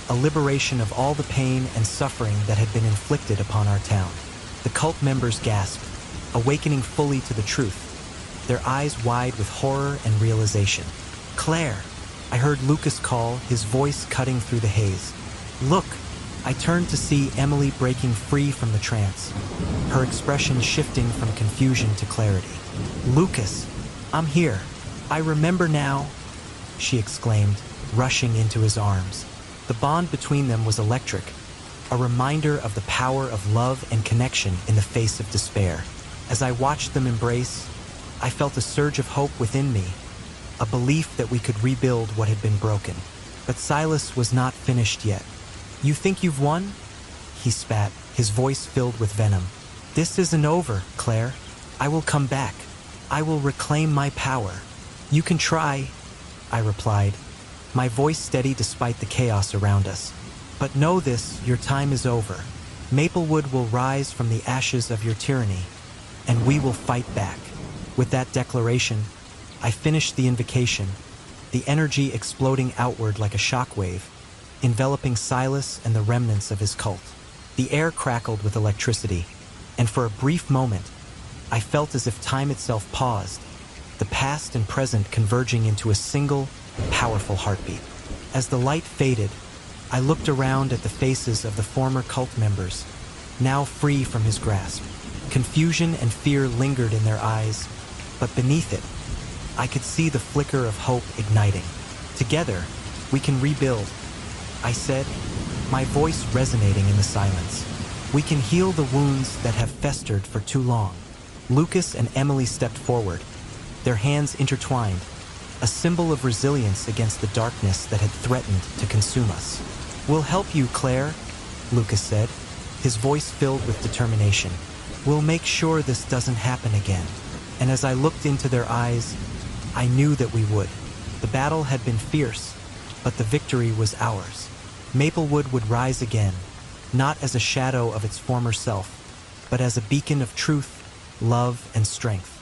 a liberation of all the pain and suffering that had been inflicted upon our town. The cult members gasped, awakening fully to the truth, their eyes wide with horror and realization. "Claire!" I heard Lucas call, his voice cutting through the haze. "Look!" I turned to see Emily breaking free from the trance, her expression shifting from confusion to clarity. "Lucas, I'm here. I remember now," she exclaimed, rushing into his arms. The bond between them was electric, a reminder of the power of love and connection in the face of despair. As I watched them embrace, I felt a surge of hope within me, a belief that we could rebuild what had been broken. But Silas was not finished yet. "You think you've won?" he spat, his voice filled with venom. "This isn't over, Claire. I will come back. I will reclaim my power." "You can try," I replied, my voice steady despite the chaos around us. "But know this, your time is over. Maplewood will rise from the ashes of your tyranny, and we will fight back." With that declaration, I finished the invocation, the energy exploding outward like a shockwave, enveloping Silas and the remnants of his cult. The air crackled with electricity, and for a brief moment, I felt as if time itself paused, the past and present converging into a single, powerful heartbeat. As the light faded, I looked around at the faces of the former cult members, now free from his grasp. Confusion and fear lingered in their eyes, but beneath it, I could see the flicker of hope igniting. "Together, we can rebuild," I said, my voice resonating in the silence. "We can heal the wounds that have festered for too long." Lucas and Emily stepped forward, their hands intertwined, a symbol of resilience against the darkness that had threatened to consume us. "We'll help you, Claire," Lucas said, his voice filled with determination. "We'll make sure this doesn't happen again." And as I looked into their eyes, I knew that we would. The battle had been fierce, but the victory was ours. Maplewood would rise again, not as a shadow of its former self, but as a beacon of truth, love, and strength.